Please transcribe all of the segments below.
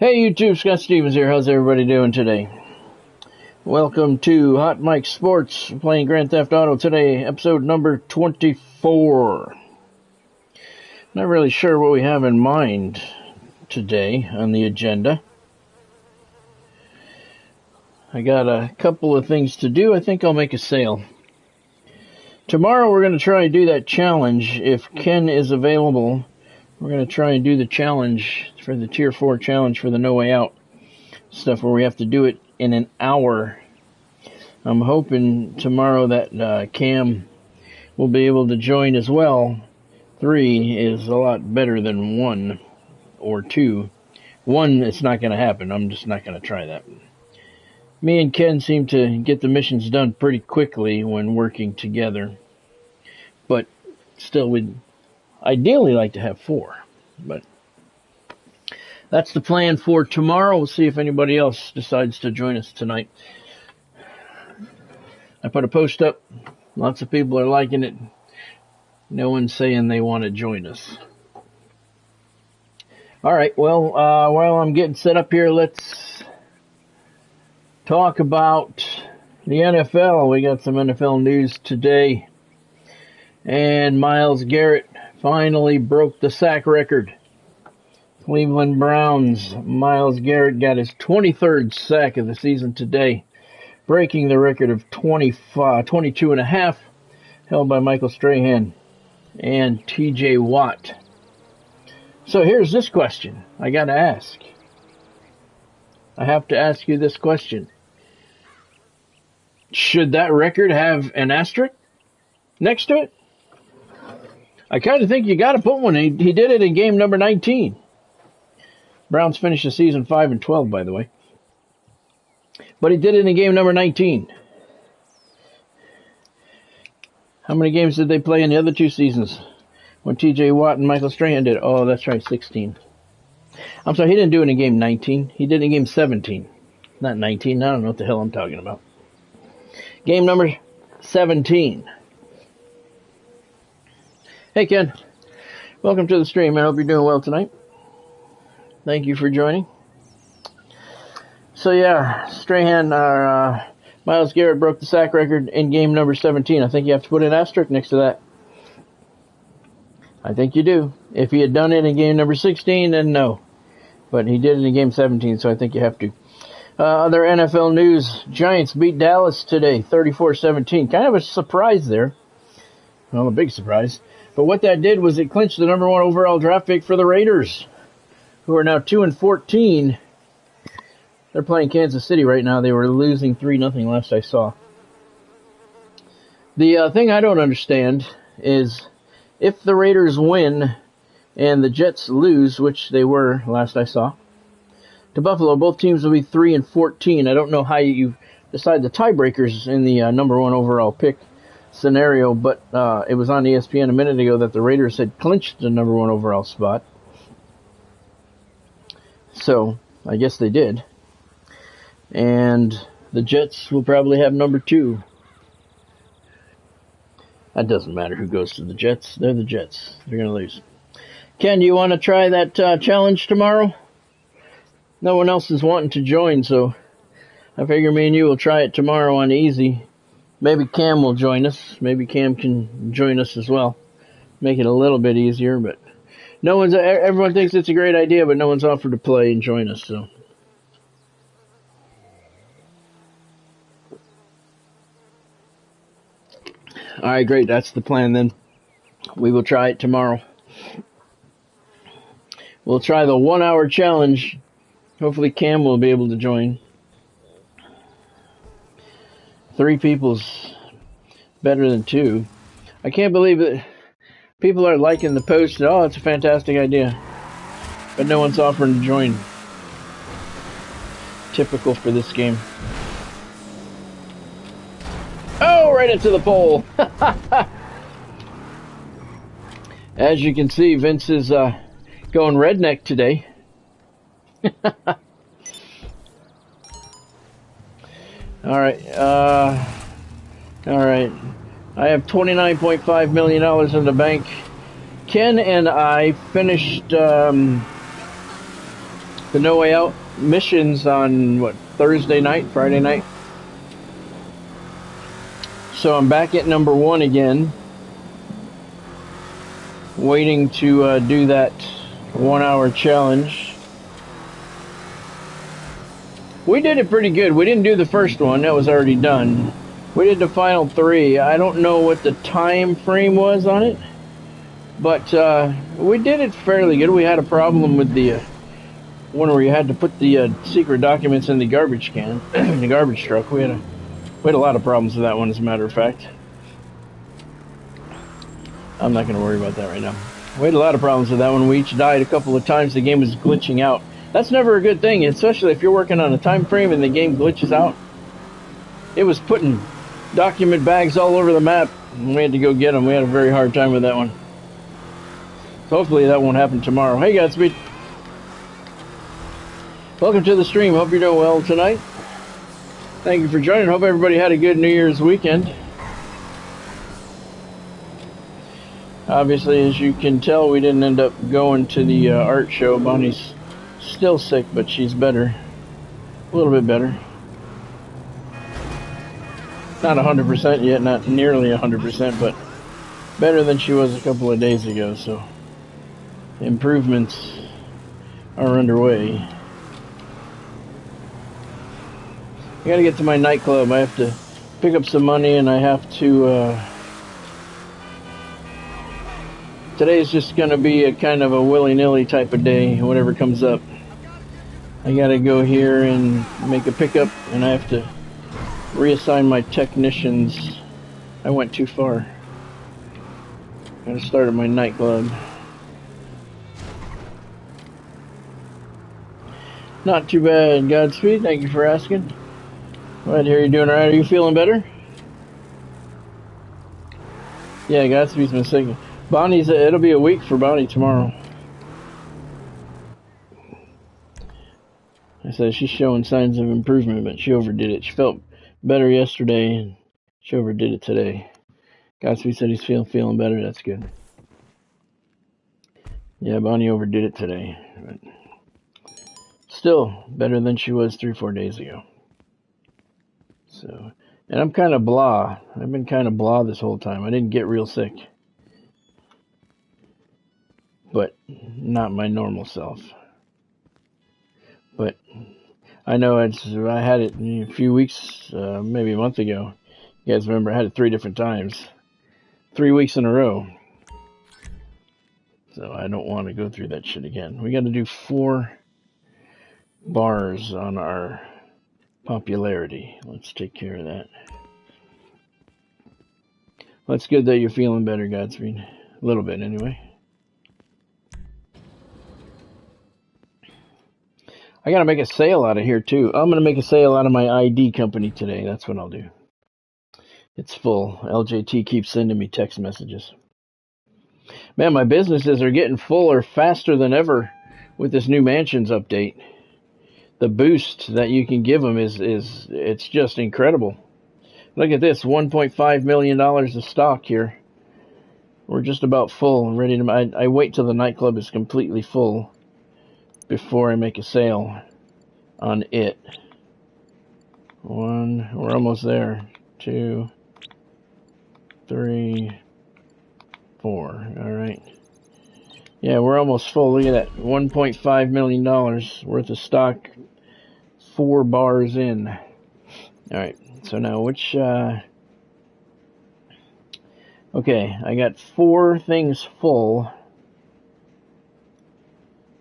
Hey YouTube, Scott Stevens here. How's everybody doing today? Welcome to Hot Mike Sports, playing Grand Theft Auto today, episode number 24. Not really sure what we have in mind today on the agenda. I got a couple of things to do. I think I'll make a sale. Tomorrow we're going to try and do that challenge. If Ken is available, we're going to try and do the challenge for the Tier 4 challenge for the No Way Out stuff where we have to do it in an hour. I'm hoping tomorrow that Cam will be able to join as well. 3 is a lot better than 1 or 2. 1, it's not going to happen. I'm just not going to try that. Me and Ken seem to get the missions done pretty quickly when working together. But still, we'd ideally like to have 4. But that's the plan for tomorrow. We'll see if anybody else decides to join us tonight. I put a post up. Lots of people are liking it. No one's saying they want to join us. Alright, well, while I'm getting set up here, let's talk about the NFL. We got some NFL news today. And Myles Garrett finally broke the sack record. Cleveland Browns' Myles Garrett got his 23rd sack of the season today, breaking the record of 22 and a half held by Michael Strahan and TJ Watt. So here's this question I got to ask. I have to ask you this question. Should that record have an asterisk next to it? I kind of think you got to put one. He did it in game number 19. Browns finished the season 5-12, by the way. But he did it in game number 19. How many games did they play in the other 2 seasons when TJ Watt and Michael Strahan did it? Oh, that's right, 16. I'm sorry, he didn't do it in game 19. He did it in game 17. Not 19. I don't know what the hell I'm talking about. Game number 17. Hey, Ken. Welcome to the stream. I hope you're doing well tonight. Thank you for joining. So, yeah, Myles Garrett broke the sack record in game number 17. I think you have to put an asterisk next to that. I think you do. If he had done it in game number 16, then no. But he did it in game 17, so I think you have to. Other NFL news, Giants beat Dallas today, 34-17. Kind of a surprise there. Well, a big surprise. But what that did was it clinched the number 1 overall draft pick for the Raiders, who are now 2-14. They're playing Kansas City right now. They were losing 3-0 last I saw. The thing I don't understand is if the Raiders win and the Jets lose, which they were last I saw, to Buffalo, both teams will be 3-14. I don't know how you decide the tiebreakers in the number 1 overall pick scenario, but it was on ESPN a minute ago that the Raiders had clinched the number 1 overall spot. So, I guess they did. And the Jets will probably have number 2. That doesn't matter who goes to the Jets. They're the Jets. They're going to lose. Ken, do you want to try that challenge tomorrow? No one else is wanting to join, so I figure me and you will try it tomorrow on easy. Maybe Cam will join us. Maybe Cam can join us as well. Make it a little bit easier, but everyone thinks it's a great idea, but no one's offered to play and join us, so. Alright, great. That's the plan then. We will try it tomorrow. We'll try the 1-hour challenge. Hopefully Cam will be able to join. 3 people's better than 2. I can't believe it. People are liking the post. Oh, it's a fantastic idea. But no one's offering to join. Typical for this game. Oh, right into the pole. As you can see, Vince is going redneck today. Alright, alright. I have $29.5 million in the bank. Ken and I finished the No Way Out missions on, what, Thursday night, Friday night? So I'm back at number 1 again, waiting to do that 1-hour challenge. We did it pretty good. We didn't do the first one. That was already done. We did the final 3. I don't know what the time frame was on it, but we did it fairly good. We had a problem with the one where you had to put the secret documents in the garbage can, in the garbage truck. We had a lot of problems with that one, as a matter of fact. I'm not going to worry about that right now. We had a lot of problems with that one. We each died a couple of times. The game was glitching out. That's never a good thing, especially if you're working on a time frame and the game glitches out. It was putting document bags all over the map, and we had to go get them. We had a very hard time with that one. So hopefully that won't happen tomorrow. Hey, Godspeed. Welcome to the stream. Hope you're doing well tonight. Thank you for joining. Hope everybody had a good New Year's weekend. Obviously, as you can tell, we didn't end up going to the art show. Bonnie's still sick, but she's better. A little bit better. Not 100% yet, not nearly 100%, but better than she was a couple of days ago, so improvements are underway. I gotta get to my nightclub. I have to pick up some money, and I have to, today's just gonna be a kind of a willy-nilly type of day, whatever comes up. I gotta go here and make a pickup, and I have to reassign my technicians. I went too far. Gotta start at my nightclub. Not too bad, Godspeed. Thank you for asking. Glad to hear you're doing alright. Are you feeling better? Yeah, Godspeed's been sick. Bonnie's, it'll be a week for Bonnie tomorrow. I said she's showing signs of improvement, but she overdid it. She felt better yesterday, and she overdid it today. Godspeed said he's feeling better. That's good. Yeah, Bonnie overdid it today, but still better than she was 3-4 days ago. So, and I'm kind of blah. I've been kind of blah this whole time. I didn't get real sick, but not my normal self. But I know I had it a few weeks, maybe a month ago. You guys remember I had it 3 different times, 3 weeks in a row. So I don't want to go through that shit again. We got to do 4 bars on our popularity. Let's take care of that. Well, it's good that you're feeling better, Godspeed. A little bit, anyway. I gotta make a sale out of here, too. I'm gonna make a sale out of my ID company today. That's what I'll do. It's full. LJT keeps sending me text messages. Man, my businesses are getting fuller faster than ever with this new Mansions update. The boost that you can give them it's just incredible. Look at this, $1.5 million of stock here. We're just about full, ready to. I wait till the nightclub is completely full before I make a sale on it. 1, we're almost there. 2, 3, 4. All right. Yeah, we're almost full. Look at that, $1.5 million worth of stock. 4 bars in. All right. So now which? Okay, I got 4 things full,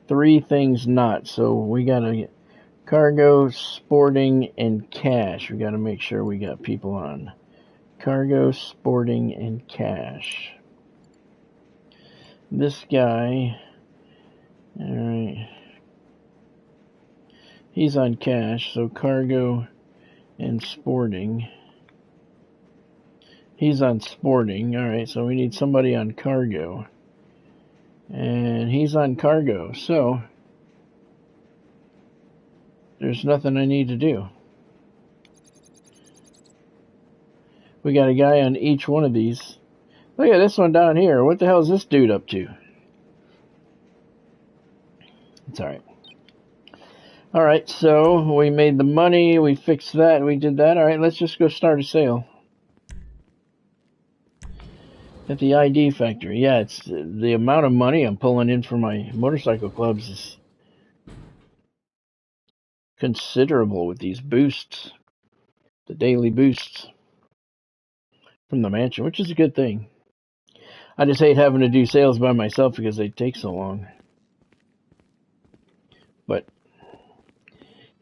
3 things not. So we gotta get cargo, sporting, and cash. We gotta make sure we got people on cargo, sporting, and cash. This guy, all right, he's on cash. So cargo and sporting. He's on sporting. All right, so we need somebody on cargo. And he's on cargo. So there's nothing I need to do. We got a guy on each one of these. Look at this one down here. What the hell is this dude up to? It's all right. Alright, so we made the money, we fixed that, we did that. Alright, let's just go start a sale. At the ID factory. Yeah, it's the amount of money I'm pulling in for my motorcycle clubs is considerable with these boosts. The daily boosts from the mansion, which is a good thing. I just hate having to do sales by myself because they take so long. But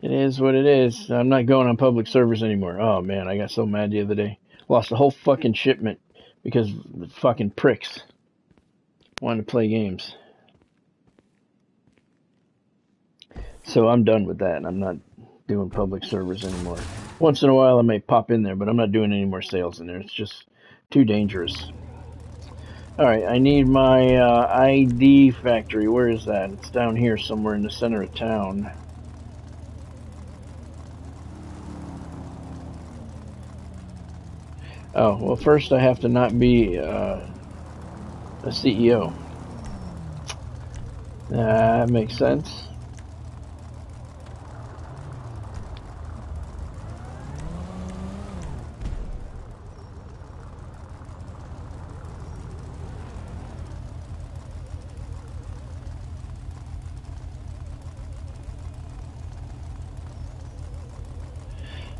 it is what it is. I'm not going on public servers anymore. Oh man, I got so mad the other day. Lost a whole fucking shipment because the fucking pricks wanted to play games. So I'm done with that. I'm not doing public servers anymore. Once in a while I may pop in there, but I'm not doing any more sales in there. It's just too dangerous. Alright, I need my ID factory. Where is that? It's down here somewhere in the center of town. Oh, well first I have to not be a CEO. That makes sense.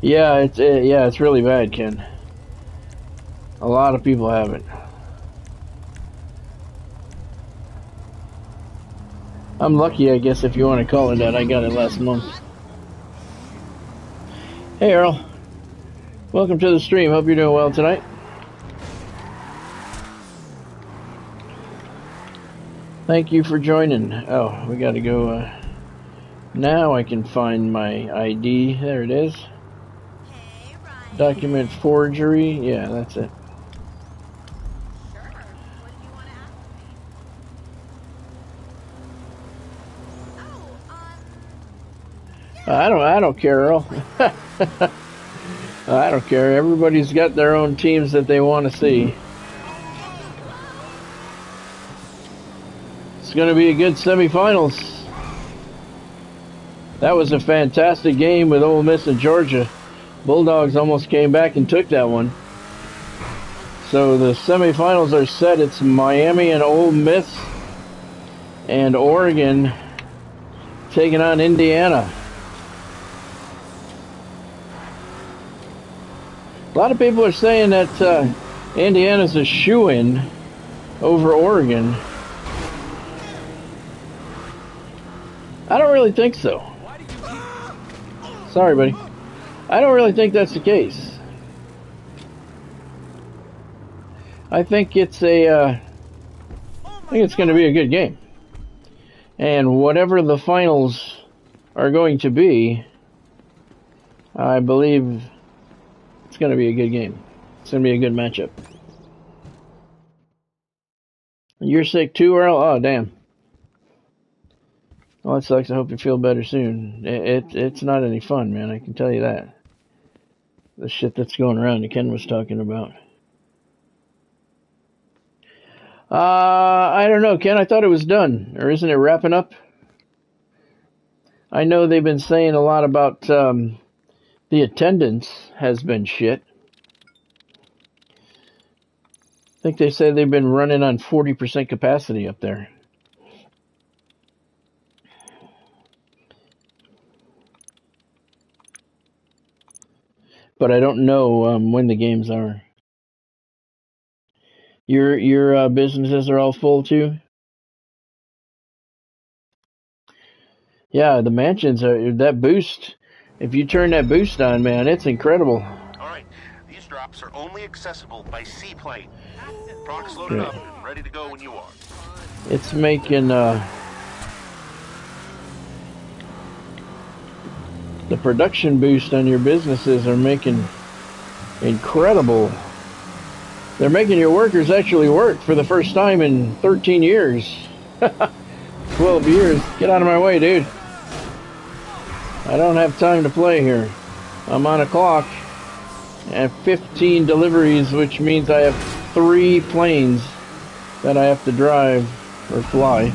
Yeah, it's really bad, Ken. A lot of people have it. I'm lucky, I guess, if you want to call it that. I got it last month. Hey, Earl. Welcome to the stream. Hope you're doing well tonight. Thank you for joining. Oh, we got to go. Now I can find my ID. There it is. Document forgery. Yeah, that's it. I don't care, Earl. I don't care. Everybody's got their own teams that they want to see. It's going to be a good semifinals. That was a fantastic game with Ole Miss and Georgia. Bulldogs almost came back and took that one. So the semifinals are set. It's Miami and Ole Miss, and Oregon taking on Indiana. A lot of people are saying that Indiana's a shoo-in over Oregon. I don't really think so. Sorry, buddy. I don't really think that's the case. I think it's going to be a good game. And whatever the finals are going to be, I believe it's going to be a good game. It's going to be a good matchup. You're sick too, Earl? Oh, damn. Well, that sucks. I hope you feel better soon. It's not any fun, man. I can tell you that. The shit that's going around that Ken was talking about. I don't know, Ken. I thought it was done. Or isn't it wrapping up? I know they've been saying a lot about the attendance has been shit. I think they said they've been running on 40% capacity up there. But I don't know when the games are. Your businesses are all full too? Yeah, the mansions are that boost. If you turn that boost on, man, it's incredible. All right, these drops are only accessible by seaplane. Products loaded up and ready to go when you are. It's making the production boost on your businesses are making incredible. They're making your workers actually work for the first time in 13 years. 12 years. Get out of my way, dude. I don't have time to play here. I'm on a clock. I have 15 deliveries, which means I have 3 planes that I have to drive or fly.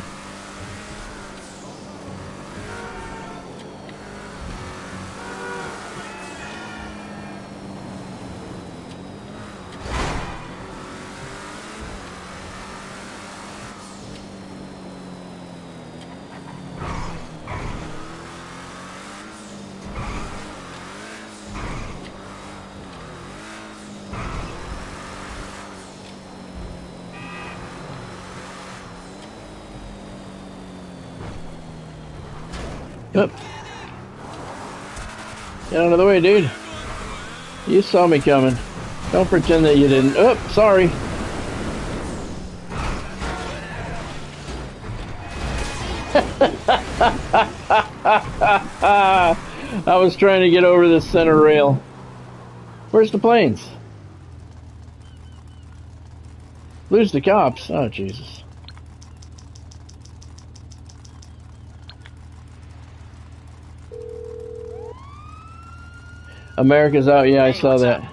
Up. Get out of the way, dude. You saw me coming. Don't pretend that you didn't. Oh, sorry. I was trying to get over the center rail. Where's the planes? Lose the cops. Oh, Jesus. America's out. Yeah, I saw that.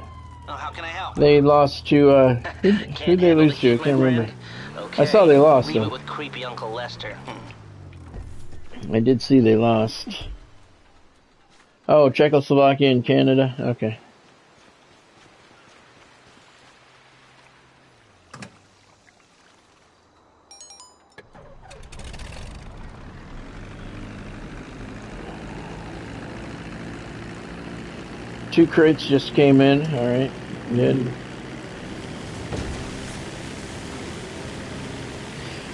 Oh, how can I help? They lost to, who'd they lose to? I can't remember. Okay. I saw they lost, Leave though. it with creepy Uncle Lester. I did see they lost. Oh, Czechoslovakia and Canada? Okay. Two crates just came in. Alright, good.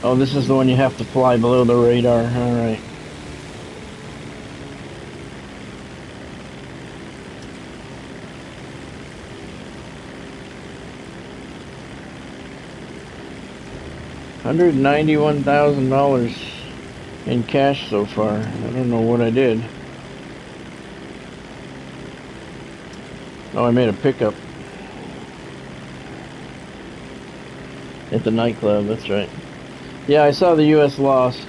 Oh, this is the one you have to fly below the radar. Alright. $191,000 in cash so far. I don't know what I did. Oh, I made a pickup at the nightclub, that's right. Yeah, I saw the U.S. lost.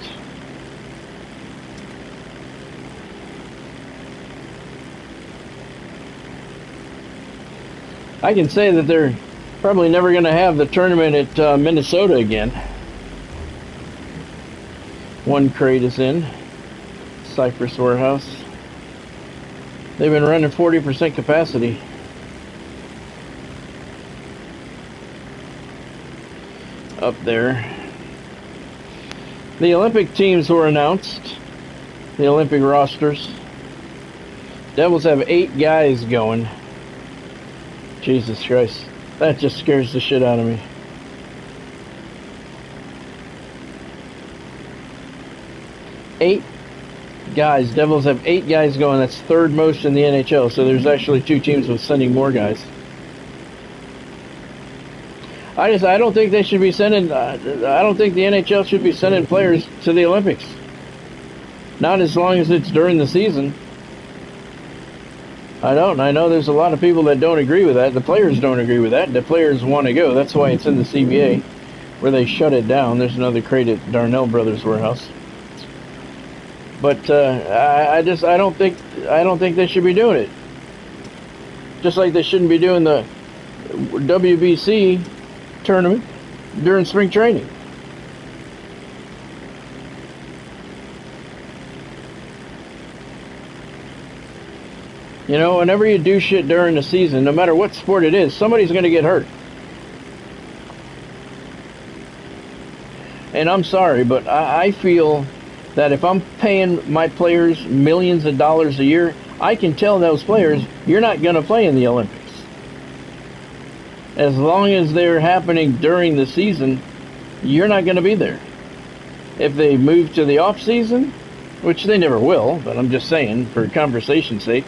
I can say that they're probably never going to have the tournament at Minnesota again. One crate is in. Cypress Warehouse. They've been running 40% capacity. Up there. The Olympic teams were announced. The Olympic rosters. Devils have 8 guys going. Jesus Christ. That just scares the shit out of me. Eight guys. Devils have 8 guys going. That's third most in the NHL. So there's actually 2 teams with sending more guys. I don't think they should be sending. I don't think the NHL should be sending players to the Olympics. Not as long as it's during the season. I don't. I know there's a lot of people that don't agree with that. The players don't agree with that. The players want to go. That's why it's in the CBA, where they shut it down. There's another crate at Darnell Brothers Warehouse. But I don't think they should be doing it. Just like they shouldn't be doing the WBC tournament during spring training. You know, whenever you do shit during the season, no matter what sport it is, somebody's going to get hurt. And I'm sorry, but I feel that if I'm paying my players millions of dollars a year, I can tell those players, you're not going to play in the Olympics. As long as they're happening during the season, you're not going to be there. If they move to the off season, which they never will, but I'm just saying for conversation's sake,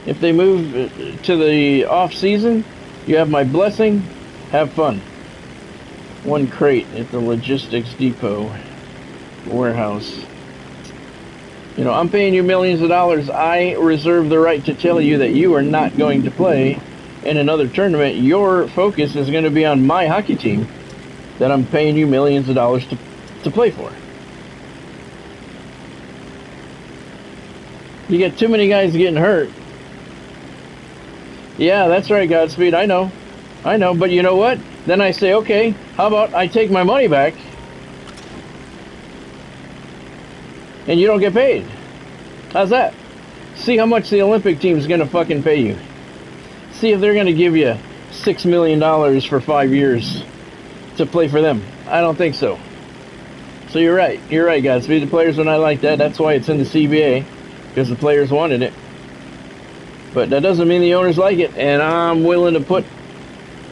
if they move to the off season, you have my blessing. Have fun. One crate at the logistics depot warehouse. You know, I'm paying you millions of dollars. I reserve the right to tell you that you are not going to play in another tournament. Your focus is going to be on my hockey team that I'm paying you millions of dollars to play for. You get too many guys getting hurt. Yeah, that's right, Godspeed. I know. But you know what? Then I say, okay, how about I take my money back and you don't get paid? How's that? See how much the Olympic team's going to fucking pay you. See if they're going to give you $6 million for 5 years to play for them. I don't think so. So you're right. You're right, Godspeed. The players are not like that. That's why it's in the CBA, because the players wanted it. But that doesn't mean the owners like it, and I'm willing to put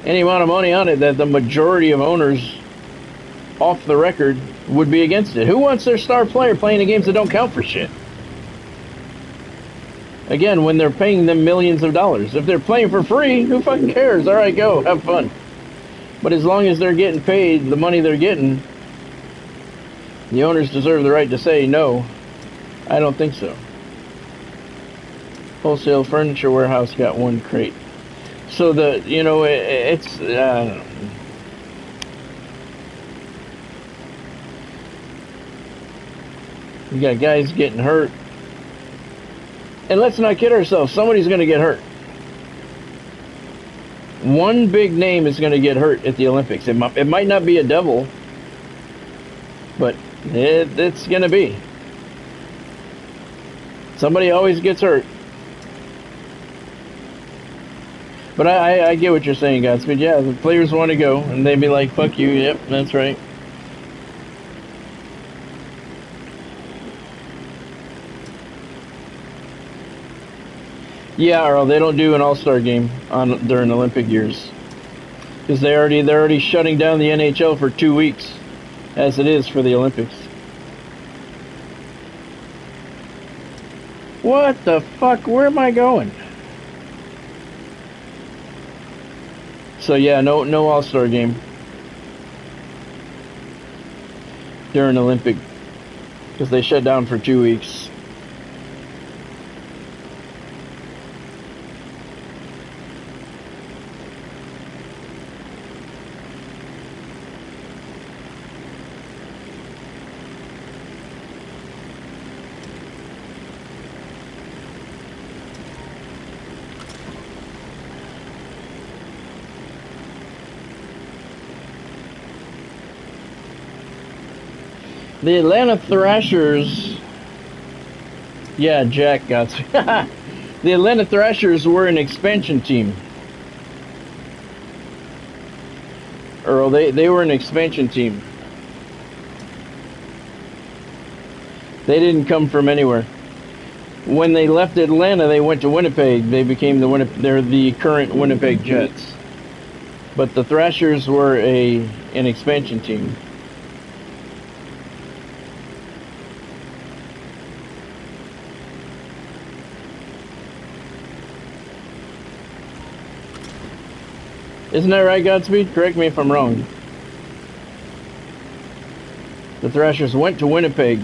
any amount of money on it that the majority of owners off the record would be against it. Who wants their star player playing in games that don't count for shit? Again, when they're paying them millions of dollars. If they're playing for free, who fucking cares? All right, go, have fun. But as long as they're getting paid the money they're getting, the owners deserve the right to say no. I don't think so. Wholesale furniture warehouse got 1 crate. So it's I don't know. You got guys getting hurt. And let's not kid ourselves, somebody's going to get hurt. One big name is going to get hurt at the Olympics. It might not be a devil, but it's going to be. Somebody always gets hurt. But I get what you're saying, Godspeed. Yeah, the players want to go, and they'd be like, fuck you, yep, that's right. Yeah, Earl, they don't do an all-star game during Olympic years. Because they're already shutting down the NHL for 2 weeks, as it is for the Olympics. What the fuck? Where am I going? So yeah, no all-star game during Olympic, because they shut down for 2 weeks. The Atlanta Thrashers, yeah, Jack got the Atlanta Thrashers were an expansion team. Earl, they were an expansion team. They didn't come from anywhere. When they left Atlanta, they went to Winnipeg. They became they're the current Winnipeg Jets. But the Thrashers were an expansion team. Isn't that right, Godspeed? Correct me if I'm wrong. The Thrashers went to Winnipeg,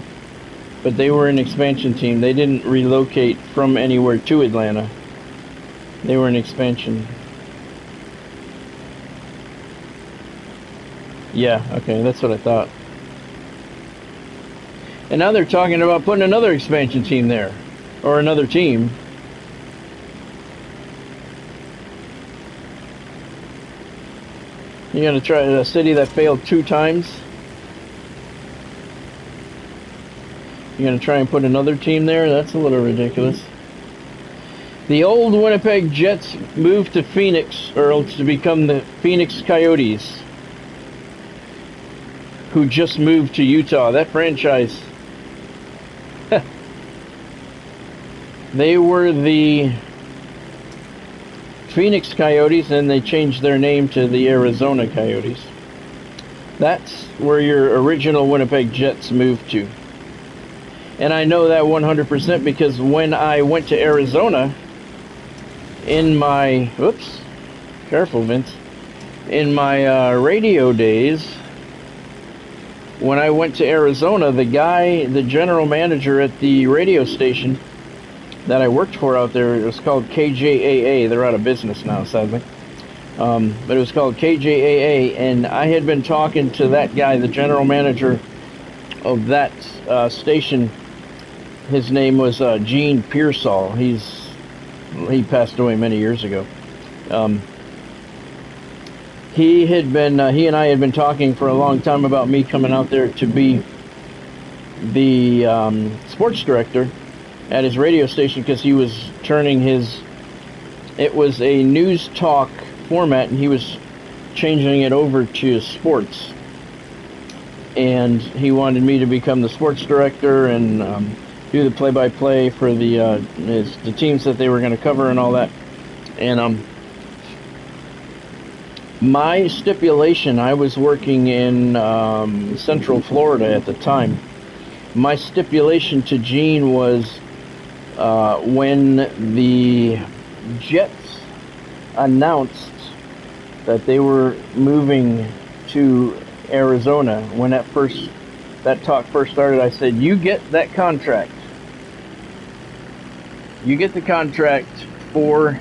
but they were an expansion team. They didn't relocate from anywhere to Atlanta. They were an expansion. Yeah, okay, that's what I thought. And now they're talking about putting another expansion team there, or another team. You're going to try a city that failed 2 times? You're going to try and put another team there? That's a little ridiculous. The old Winnipeg Jets moved to Phoenix, Earl, to become the Phoenix Coyotes, who just moved to Utah. That franchise, they were the Phoenix Coyotes, and they changed their name to the Arizona Coyotes. That's where your original Winnipeg Jets moved to. And I know that 100% because when I went to Arizona in my, oops, careful Vince, in my radio days, when I went to Arizona, the general manager at the radio station that I worked for out there, it was called KJAA. They're out of business now, sadly. But it was called KJAA, and I had been talking to that guy, the general manager of that station. His name was Gene Pearsall. He passed away many years ago. He and I had been talking for a long time about me coming out there to be the sports director at his radio station, because he was turning it was a news talk format, and he was changing it over to sports. And he wanted me to become the sports director and do the play-by-play for the teams that they were going to cover and all that. And my stipulation, I was working in Central Florida at the time. My stipulation to Gene was, when the Jets announced that they were moving to Arizona, when that talk first started, I said, "You get that contract. You get the contract for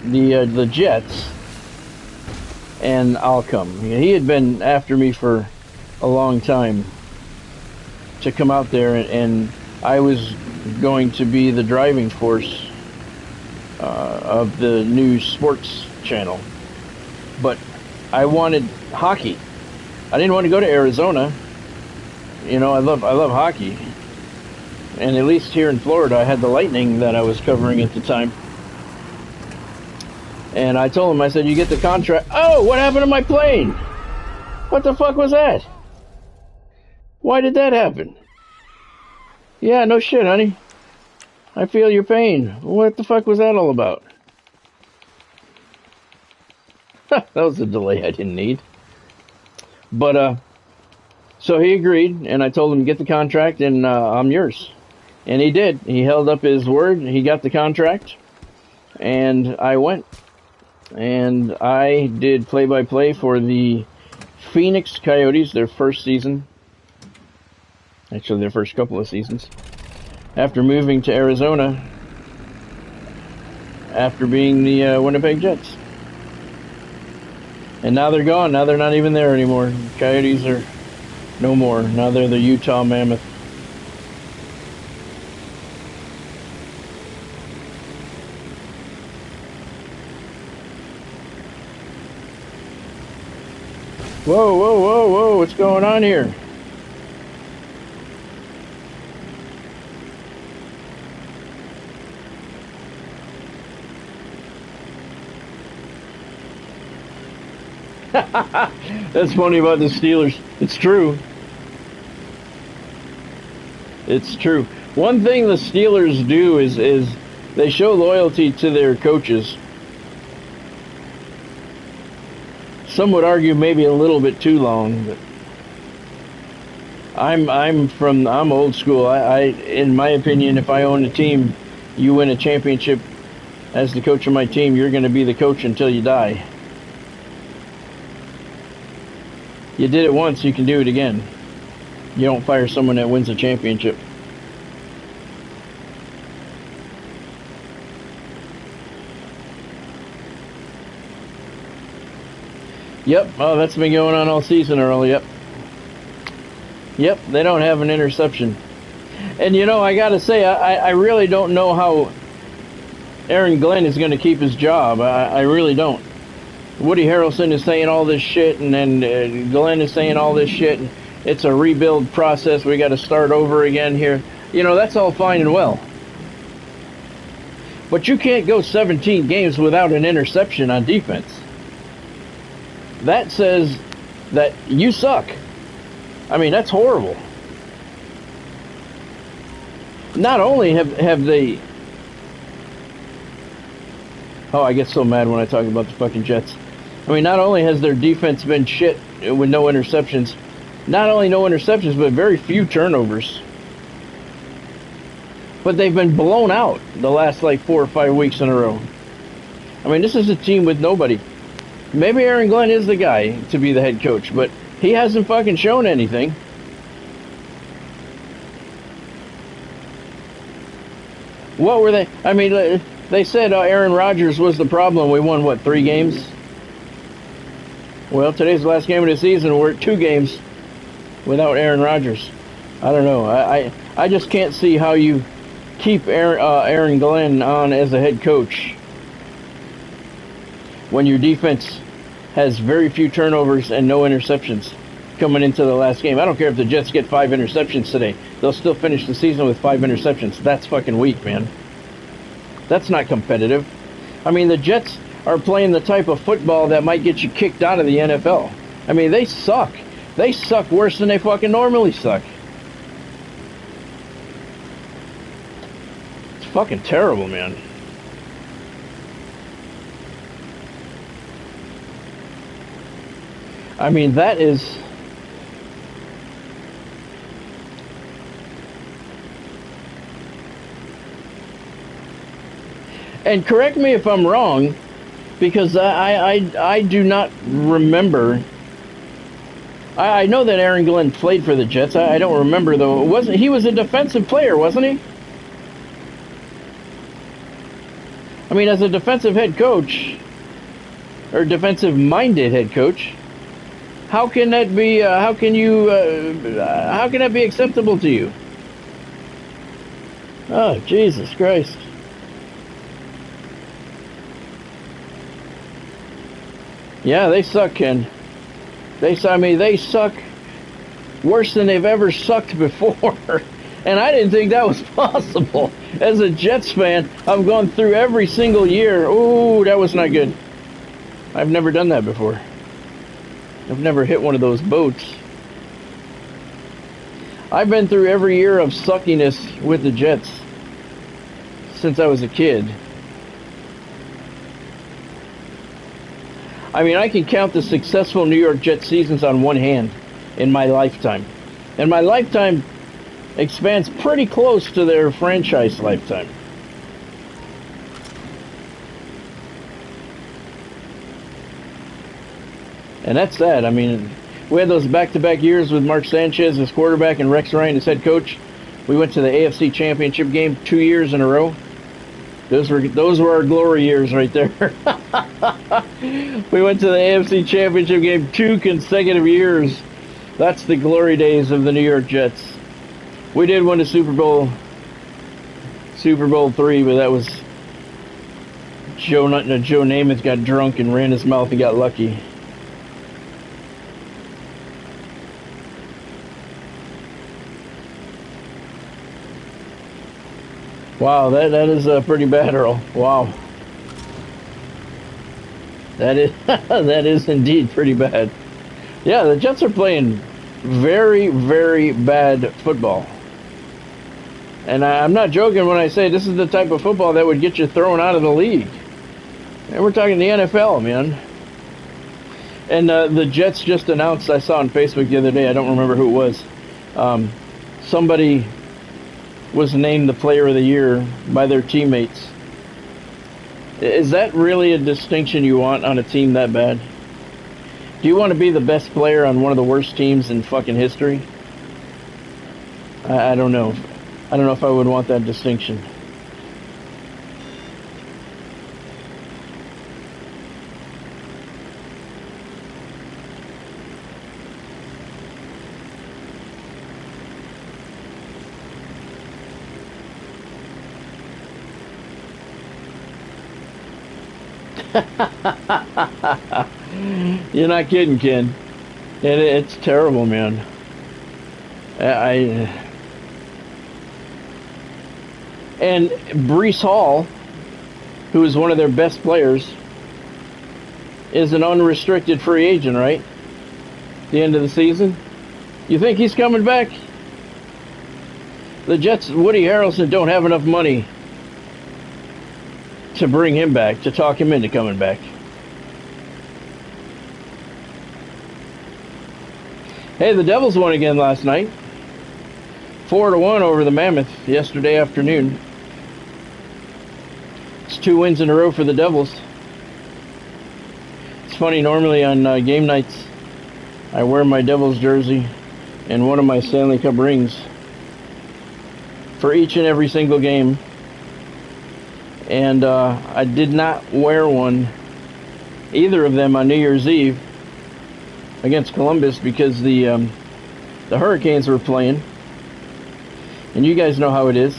the Jets, and I'll come." He had been after me for a long time to come out there, and I was going to be the driving force of the new sports channel. But I wanted hockey. I didn't want to go to Arizona. You know, I love hockey. And at least here in Florida, I had the Lightning that I was covering at the time. And I told him, I said, "You get the contract." Oh, what happened to my plane? What the fuck was that? Why did that happen? Yeah, no shit, honey. I feel your pain. What the fuck was that all about? That was a delay I didn't need. But, so he agreed, and I told him, "Get the contract, and I'm yours." And he did. He held up his word. He got the contract, and I went. And I did play-by-play for the Phoenix Coyotes, their first season. Actually, their first couple of seasons. After moving to Arizona, after being the Winnipeg Jets. And now they're gone. Now they're not even there anymore. Coyotes are no more. Now they're the Utah Mammoth. Whoa, whoa, whoa, whoa, what's going on here? That's funny about the Steelers. It's true. It's true. One thing the Steelers do is they show loyalty to their coaches. Some would argue maybe a little bit too long, but I'm old school. I in my opinion, if I own a team, you win a championship as the coach of my team, you're going to be the coach until you die. You did it once, you can do it again. You don't fire someone that wins a championship. Yep, oh, that's been going on all season, Earl. Yep. Yep, they don't have an interception. And you know, I gotta say, I really don't know how Aaron Glenn is going to keep his job. I really don't. Woody Harrelson is saying all this shit, and then Glenn is saying all this shit. And it's a rebuild process. We got to start over again here. You know, that's all fine and well. But you can't go 17 games without an interception on defense. That says that you suck. I mean, that's horrible. Not only have they... Oh, I get so mad when I talk about the fucking Jets. I mean, not only has their defense been shit with no interceptions, not only no interceptions, but very few turnovers. But they've been blown out the last like 4 or 5 weeks in a row. I mean, this is a team with nobody. Maybe Aaron Glenn is the guy to be the head coach, but he hasn't fucking shown anything. What were they? I mean, they said Aaron Rodgers was the problem. We won, what, 3 games? Well, today's the last game of the season. We're at 2 games without Aaron Rodgers. I don't know. I just can't see how you keep Aaron Glenn on as a head coach when your defense has very few turnovers and no interceptions coming into the last game. I don't care if the Jets get 5 interceptions today. They'll still finish the season with 5 interceptions. That's fucking weak, man. That's not competitive. I mean, the Jets are playing the type of football that might get you kicked out of the NFL. I mean, they suck. They suck worse than they fucking normally suck. It's fucking terrible, man. I mean, that is... And correct me if I'm wrong, because I do not remember. I know that Aaron Glenn played for the Jets. I don't remember though. Wasn't he was a defensive player, wasn't he? I mean, as a defensive head coach or defensive-minded head coach, how can that be? How can that be acceptable to you? Oh, Jesus Christ! Yeah, they suck, Ken. They suck worse than they've ever sucked before. And I didn't think that was possible. As a Jets fan, I've gone through every single year. Ooh, that was not good. I've never done that before. I've never hit one of those boats. I've been through every year of suckiness with the Jets since I was a kid. I mean, I can count the successful New York Jets seasons on one hand in my lifetime. And my lifetime expands pretty close to their franchise lifetime. And that's that. I mean, we had those back-to-back years with Mark Sanchez as quarterback and Rex Ryan as head coach. We went to the AFC Championship game 2 years in a row. Those were our glory years right there. We went to the AFC Championship game 2 consecutive years. That's the glory days of the New York Jets. We did win the Super Bowl 3, but that was Joe Namath got drunk and ran his mouth and got lucky. Wow, that is pretty bad, Earl. Wow. That is indeed pretty bad. Yeah, the Jets are playing very, very bad football. And I'm not joking when I say this is the type of football that would get you thrown out of the league. And we're talking the NFL, man. And the Jets just announced, I saw on Facebook the other day, I don't remember who it was, somebody was named the player of the year by their teammates. Is that really a distinction you want on a team that bad? Do you want to be the best player on one of the worst teams in fucking history? I don't know. I don't know if I would want that distinction. You're not kidding, Ken. It's terrible, man. And Breece Hall, who is one of their best players, is an unrestricted free agent, right? The end of the season. You think he's coming back? The Jets, Woody Harrelson, don't have enough money to bring him back, to talk him into coming back. Hey, the Devils won again last night. 4-1 over the Mammoth yesterday afternoon. It's 2 wins in a row for the Devils. It's funny, normally on game nights, I wear my Devils jersey and one of my Stanley Cup rings for each and every single game. And I did not wear one, either of them, on New Year's Eve against Columbus because the Hurricanes were playing. And you guys know how it is.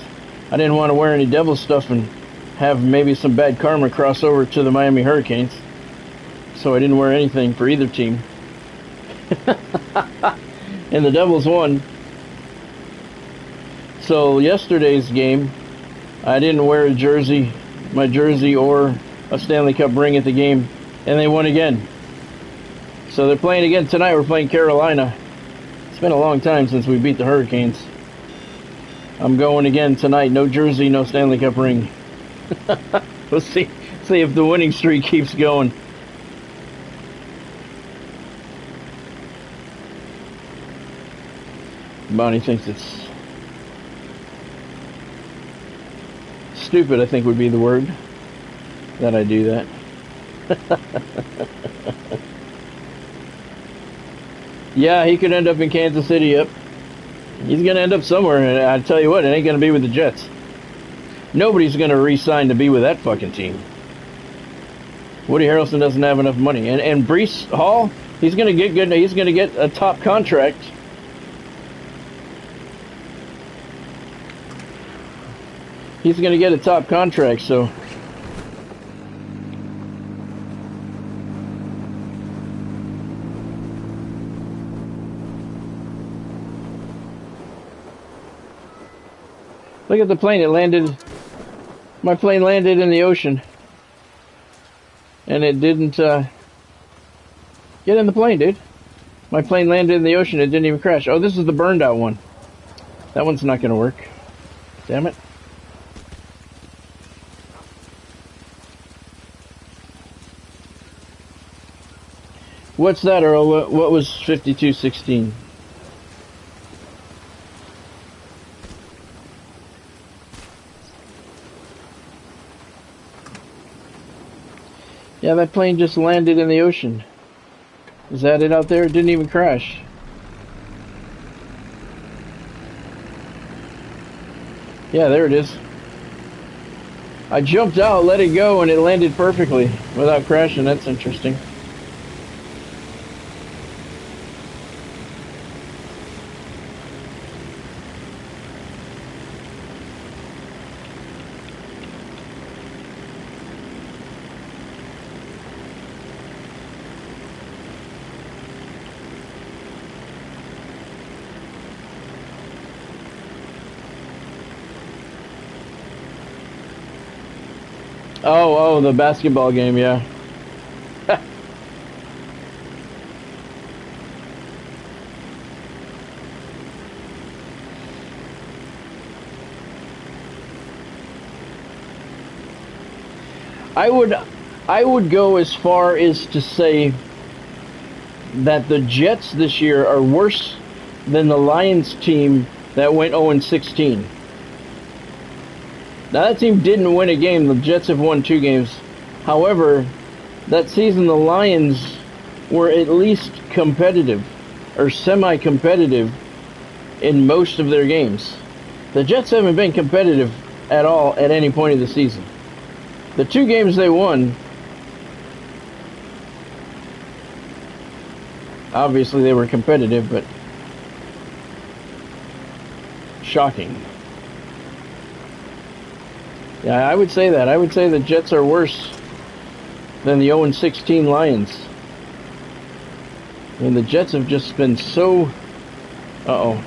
I didn't want to wear any Devil stuff and have maybe some bad karma cross over to the Miami Hurricanes. So I didn't wear anything for either team. And the Devils won. So yesterday's game, I didn't wear a jersey, my jersey, or a Stanley Cup ring at the game, and they won again. So they're playing again tonight. We're playing Carolina. It's been a long time since we beat the Hurricanes. I'm going again tonight. No jersey, no Stanley Cup ring. We'll see if the winning streak keeps going. Bonnie thinks it's stupid, I think would be the word. that I do that. Yeah, he could end up in Kansas City, yep. He's going to end up somewhere, and I tell you what, it ain't going to be with the Jets. Nobody's going to re-sign to be with that fucking team. Woody Harrelson doesn't have enough money. And Breece Hall, he's going to get good. He's going to get a top contract. He's going to get a top contract, so... Look at the plane. It landed... My plane landed in the ocean. And it didn't, Get in the plane, dude. My plane landed in the ocean. It didn't even crash. Oh, this is the burned out one. That one's not going to work. Damn it. What's that, Earl? What was 5216? Yeah, that plane just landed in the ocean. Is that it out there? It didn't even crash. Yeah, there it is. I jumped out, let it go, and it landed perfectly without crashing. That's interesting. Oh, the basketball game, yeah. I would go as far as to say that the Jets this year are worse than the Lions team that went 0-16. Now, that team didn't win a game. The Jets have won 2 games. However, that season the Lions were at least competitive or semi-competitive in most of their games. The Jets haven't been competitive at all at any point of the season. The 2 games they won, obviously they were competitive, but shocking. Yeah, I would say that. I would say the Jets are worse than the 0-16 Lions. I mean, the Jets have just been so... Uh-oh.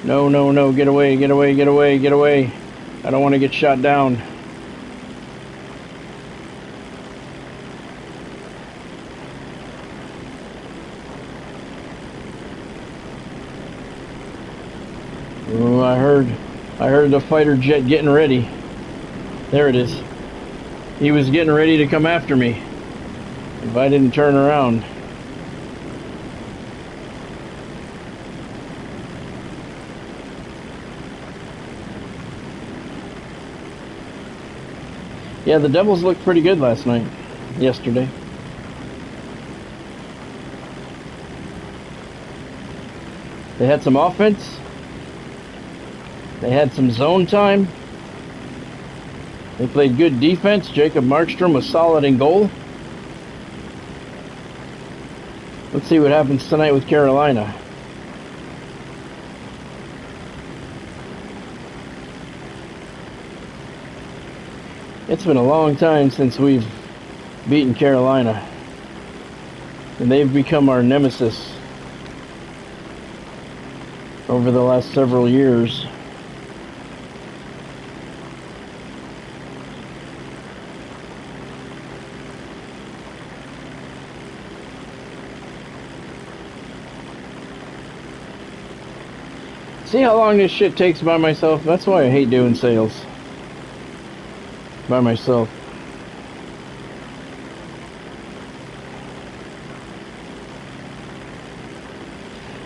No, no, no. Get away, get away, get away, get away. I don't want to get shot down. Oh, I heard the fighter jet getting ready. There it is. He was getting ready to come after me if I didn't turn around. Yeah, the Devils looked pretty good yesterday. They had some offense. They had some zone time. They played good defense. Jacob Markstrom was solid in goal. Let's see what happens tonight with Carolina. It's been a long time since we've beaten Carolina, and they've become our nemesis over the last several years. See how long this shit takes by myself? That's why I hate doing sales by myself.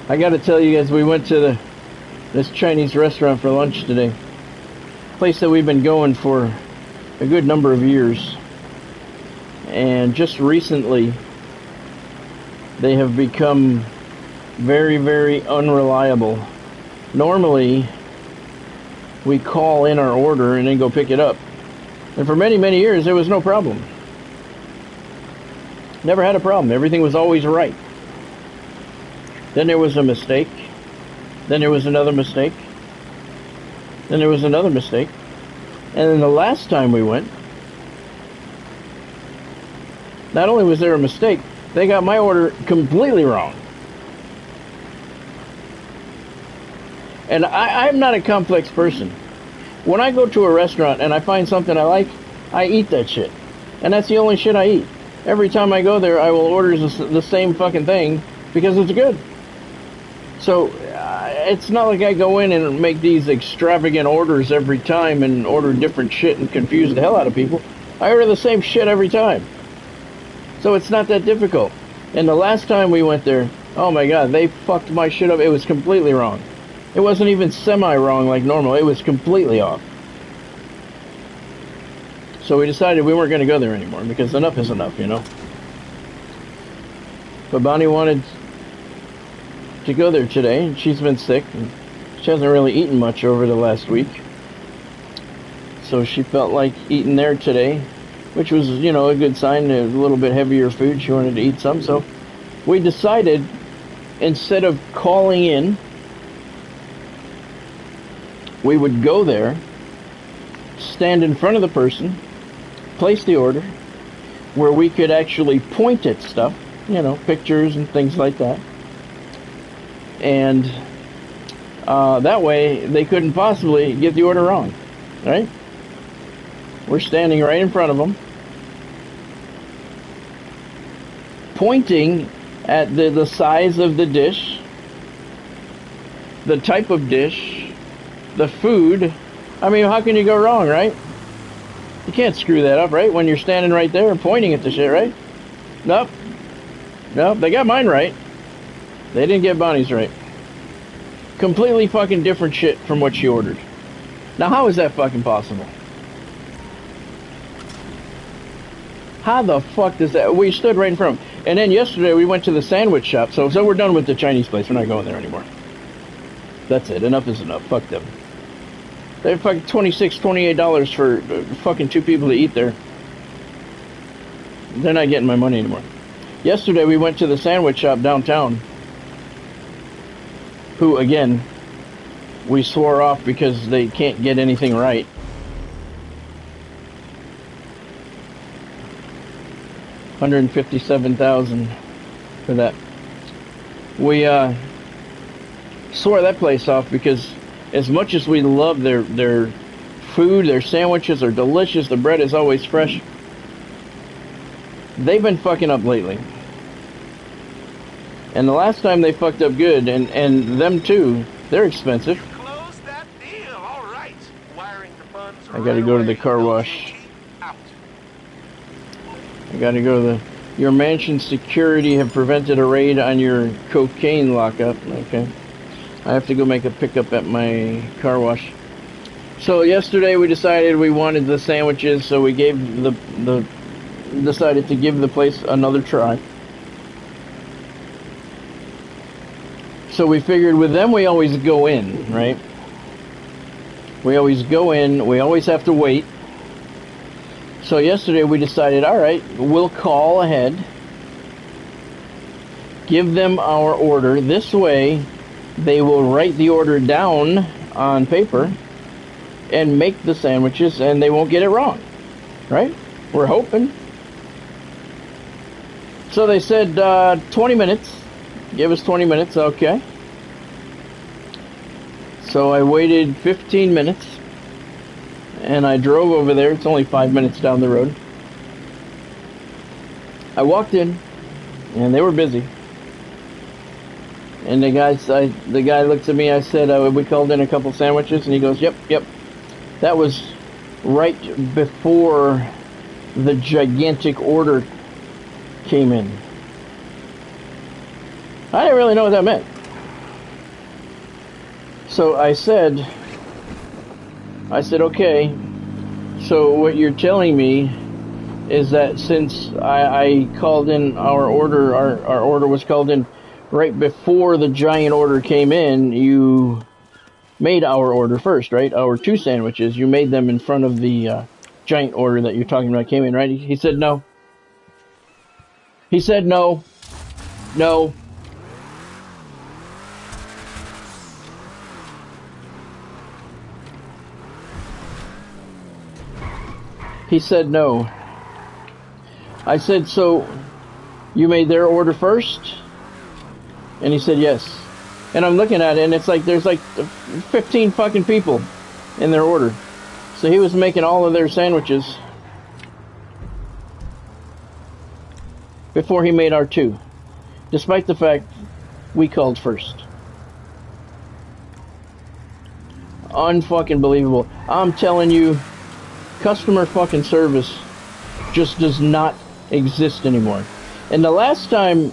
I gotta tell you guys, we went to this Chinese restaurant for lunch today. Place that we've been going for a good number of years. And just recently, they have become very, very unreliable. Normally, we call in our order and then go pick it up. And for many, many years, there was no problem. Never had a problem. Everything was always right. Then there was a mistake. Then there was another mistake. Then there was another mistake. And then the last time we went, not only was there a mistake, they got my order completely wrong. And I'm not a complex person. When I go to a restaurant and I find something I like, I eat that shit. And that's the only shit I eat. Every time I go there, I will order the same fucking thing because it's good. So it's not like I go in and make these extravagant orders every time and order different shit and confuse the hell out of people. I order the same shit every time. So it's not that difficult. And the last time we went there, oh my god, they fucked my shit up. It was completely wrong. It wasn't even semi-wrong like normal. It was completely off. So we decided we weren't going to go there anymore because enough is enough, you know. But Bonnie wanted to go there today, and she's been sick. And she hasn't really eaten much over the last week. So she felt like eating there today, which was, you know, a good sign. A little bit heavier food. She wanted to eat some. So we decided, instead of calling in, we would go there, stand in front of the person, place the order, where we could actually point at stuff, you know, pictures and things like that. And that way they couldn't possibly get the order wrong, right? We're standing right in front of them, pointing at the size of the dish, the type of dish, the food. I mean, how can you go wrong, right? You can't screw that up, right? When you're standing right there and pointing at the shit, right? Nope. Nope, they got mine right. They didn't get Bonnie's right. Completely fucking different shit from what she ordered. Now, how is that fucking possible? How the fuck does that... We stood right in front of them. And then yesterday we went to the sandwich shop. So we're done with the Chinese place. We're not going there anymore. That's it. Enough is enough. Fuck them. They're fucking $26, $28 for fucking two people to eat there. They're not getting my money anymore. Yesterday we went to the sandwich shop downtown. Who, again, we swore off because they can't get anything right. $157,000 for that. We swore that place off because as much as we love their food, their sandwiches are delicious, the bread is always fresh, they've been fucking up lately. And the last time they fucked up good, and them too, they're expensive. Close that deal. All right. Wiring the funds. I gotta go to the car wash. I gotta go to the... Your mansion security have prevented a raid on your cocaine lockup. Okay. I have to go make a pickup at my car wash. So yesterday we decided we wanted the sandwiches, so we gave decided to give the place another try. So we figured with them we always go in, right? We always go in, we always have to wait. So yesterday we decided, alright, we'll call ahead, give them our order. This way they will write the order down on paper and make the sandwiches and they won't get it wrong, right? We're hoping. So they said 20 minutes. Give us 20 minutes, okay. So I waited 15 minutes and I drove over there. It's only 5 minutes down the road. I walked in and they were busy. And the guy looks at me. I said, we called in a couple sandwiches, and he goes, yep. That was right before the gigantic order came in. I didn't really know what that meant. So I said, okay, So what you're telling me is that since I called in our order, our order was called in right before the giant order came in, you made our order first, right? Our 2 sandwiches, you made them in front of the giant order that you're talking about came in, right? He said no. He said no. No. He said no. I said, so you made their order first? And he said yes. And I'm looking at it, and it's like there's like 15 fucking people in their order. So he was making all of their sandwiches before he made our 2, despite the fact we called first. Unfucking believable. I'm telling you, customer fucking service just does not exist anymore. And the last time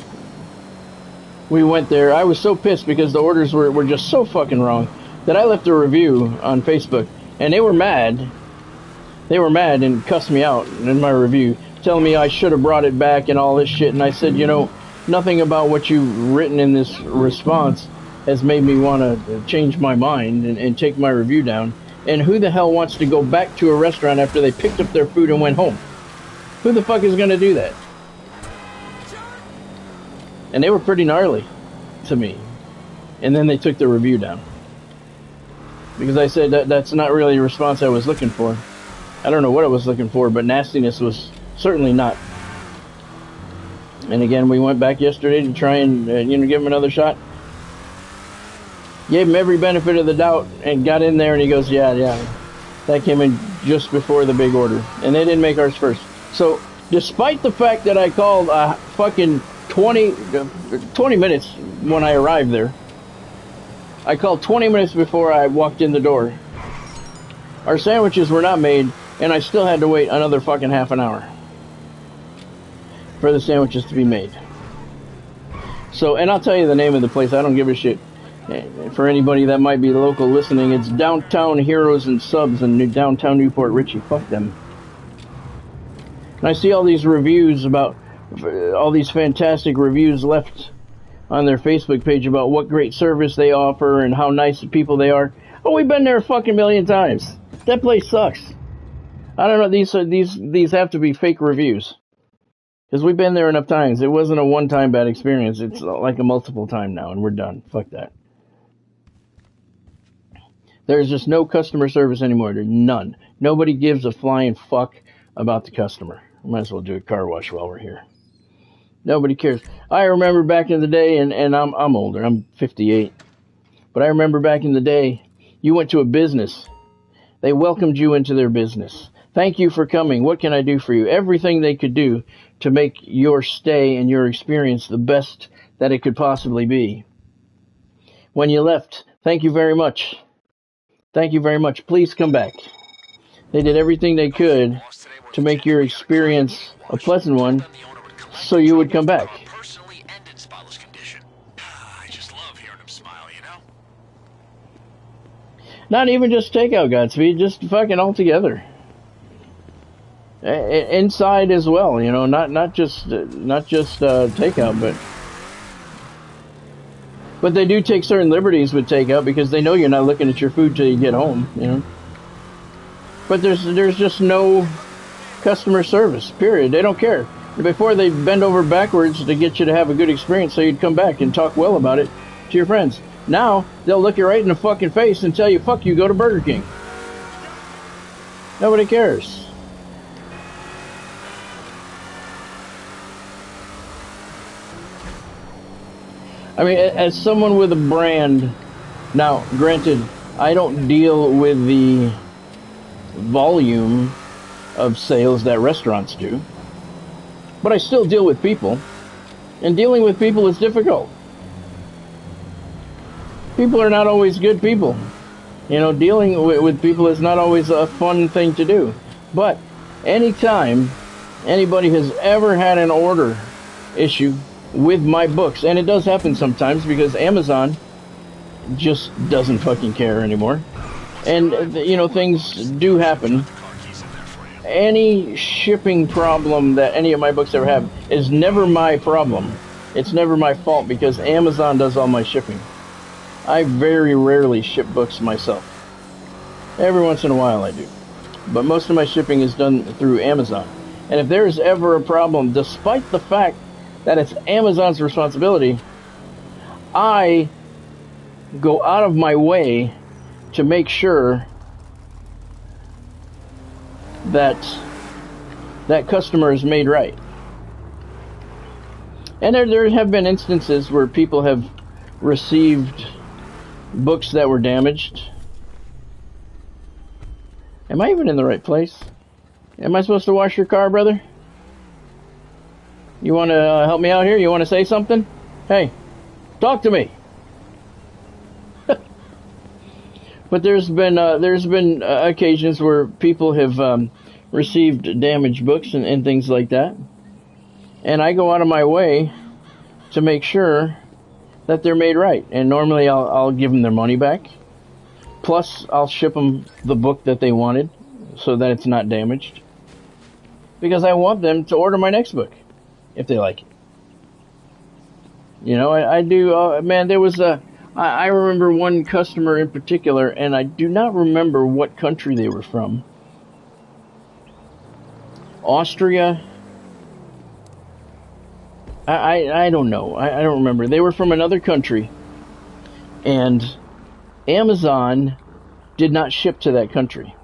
we went there, I was so pissed because the orders were just so fucking wrong that I left a review on Facebook, and they were mad. They were mad and cussed me out in my review, telling me I should have brought it back and all this shit. And I said, you know, nothing about what you've written in this response has made me want to change my mind and take my review down. And who the hell wants to go back to a restaurant after they picked up their food and went home? Who the fuck is going to do that? And they were pretty gnarly to me. And then they took the review down. Because I said that's not really a response I was looking for. I don't know what I was looking for, but nastiness was certainly not. And again, we went back yesterday to try and give him another shot. Gave him every benefit of the doubt and got in there, and he goes, yeah, that came in just before the big order. And they didn't make ours first. So, despite the fact that I called fucking 20 minutes when I arrived there, I called 20 minutes before I walked in the door. Our sandwiches were not made, and I still had to wait another fucking half an hour for the sandwiches to be made. So, and I'll tell you the name of the place. I don't give a shit. For anybody that might be local listening, it's Downtown Heroes and Subs in downtown Newport Richey. Fuck them. And I see all these reviews about, all these fantastic reviews left on their Facebook page about what great service they offer and how nice the people they are. Oh, we've been there a fucking million times. That place sucks. I don't know, these have to be fake reviews. Because we've been there enough times. It wasn't a one-time bad experience. It's like a multiple time now, and we're done. Fuck that. There's just no customer service anymore. There's none. Nobody gives a flying fuck about the customer. Might as well do a car wash while we're here. Nobody cares. I remember back in the day, and I'm older. I'm 58. But I remember back in the day, you went to a business. They welcomed you into their business. Thank you for coming. What can I do for you? Everything they could do to make your stay and your experience the best that it could possibly be. When you left, thank you very much. Thank you very much. Please come back. They did everything they could to make your experience a pleasant one so you would come back. Not even just takeout, Godspeed, just fucking all together. Inside as well, not just takeout, but they do take certain liberties with takeout because they know you're not looking at your food till you get home, But there's just no customer service, period. They don't care. Before, they bend over backwards to get you to have a good experience so you'd come back and talk well about it to your friends. Now, they'll look you right in the fucking face and tell you, fuck you, go to Burger King. Nobody cares. I mean, as someone with a brand, now, granted, I don't deal with the volume of sales that restaurants do, but I still deal with people, and dealing with people is difficult. People are not always good people. Dealing with people is not always a fun thing to do. But anytime anybody has ever had an order issue with my books, and it does happen sometimes because Amazon just doesn't fucking care anymore. And, things do happen any shipping problem that any of my books ever have is never my problem. It's never my fault because Amazon does all my shipping. I very rarely ship books myself. Every once in a while I do. But most of my shipping is done through Amazon. And if there's ever a problem, despite the fact that it's Amazon's responsibility, I go out of my way to make sure that that customer is made right. And there have been instances where people have received books that were damaged. Am I even in the right place? Am I supposed to wash your car, brother? You want to help me out here? You want to say something? Hey, talk to me. But there's been occasions where people have received damaged books and things like that, and I go out of my way to make sure that they're made right. And normally I'll give them their money back. Plus, I'll ship them the book that they wanted so that it's not damaged. Because I want them to order my next book if they like it. You know, I do. Man, there was I remember one customer in particular, and I do not remember what country they were from. Austria. I don't know. I don't remember. They were from another country, and Amazon did not ship to that country.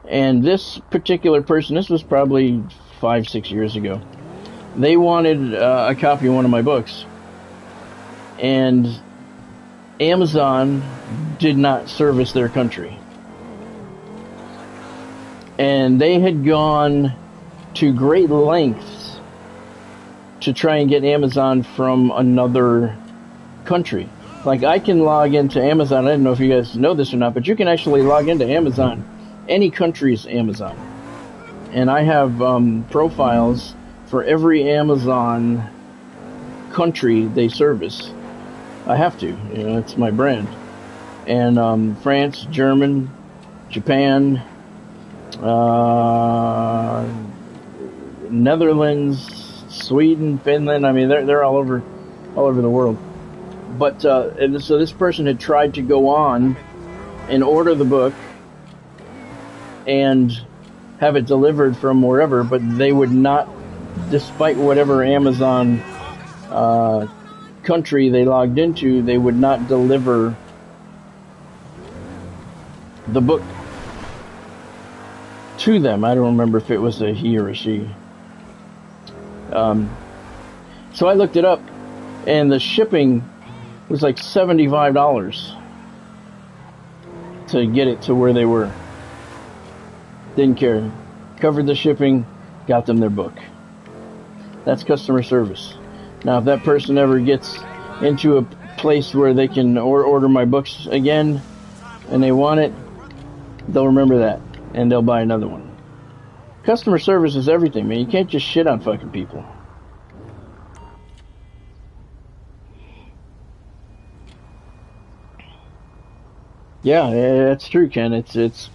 And this particular person, this was probably 5-6 years ago, they wanted a copy of one of my books, and Amazon did not service their country. And they had gone to great lengths to try and get Amazon from another country. Like, I can log into Amazon. I don't know if you guys know this or not, but you can actually log into Amazon. Any country's Amazon. And I have profiles for every Amazon country they service. I have to. You know, it's my brand. And France, German, Japan, Netherlands, Sweden, Finland. I mean, they're all over the world. But and so this person had tried to go on and order the book and have it delivered from wherever, but they would not, despite whatever Amazon country they logged into, they would not deliver the book to them. I don't remember if it was a he or a she. So I looked it up, and the shipping was like $75 to get it to where they were. Didn't care. Covered the shipping, got them their book. That's customer service. Now, if that person ever gets into a place where they can order my books again and they want it, they'll remember that and they'll buy another one. Customer service is everything, man. You can't just shit on fucking people. Yeah, that's true, Ken. It's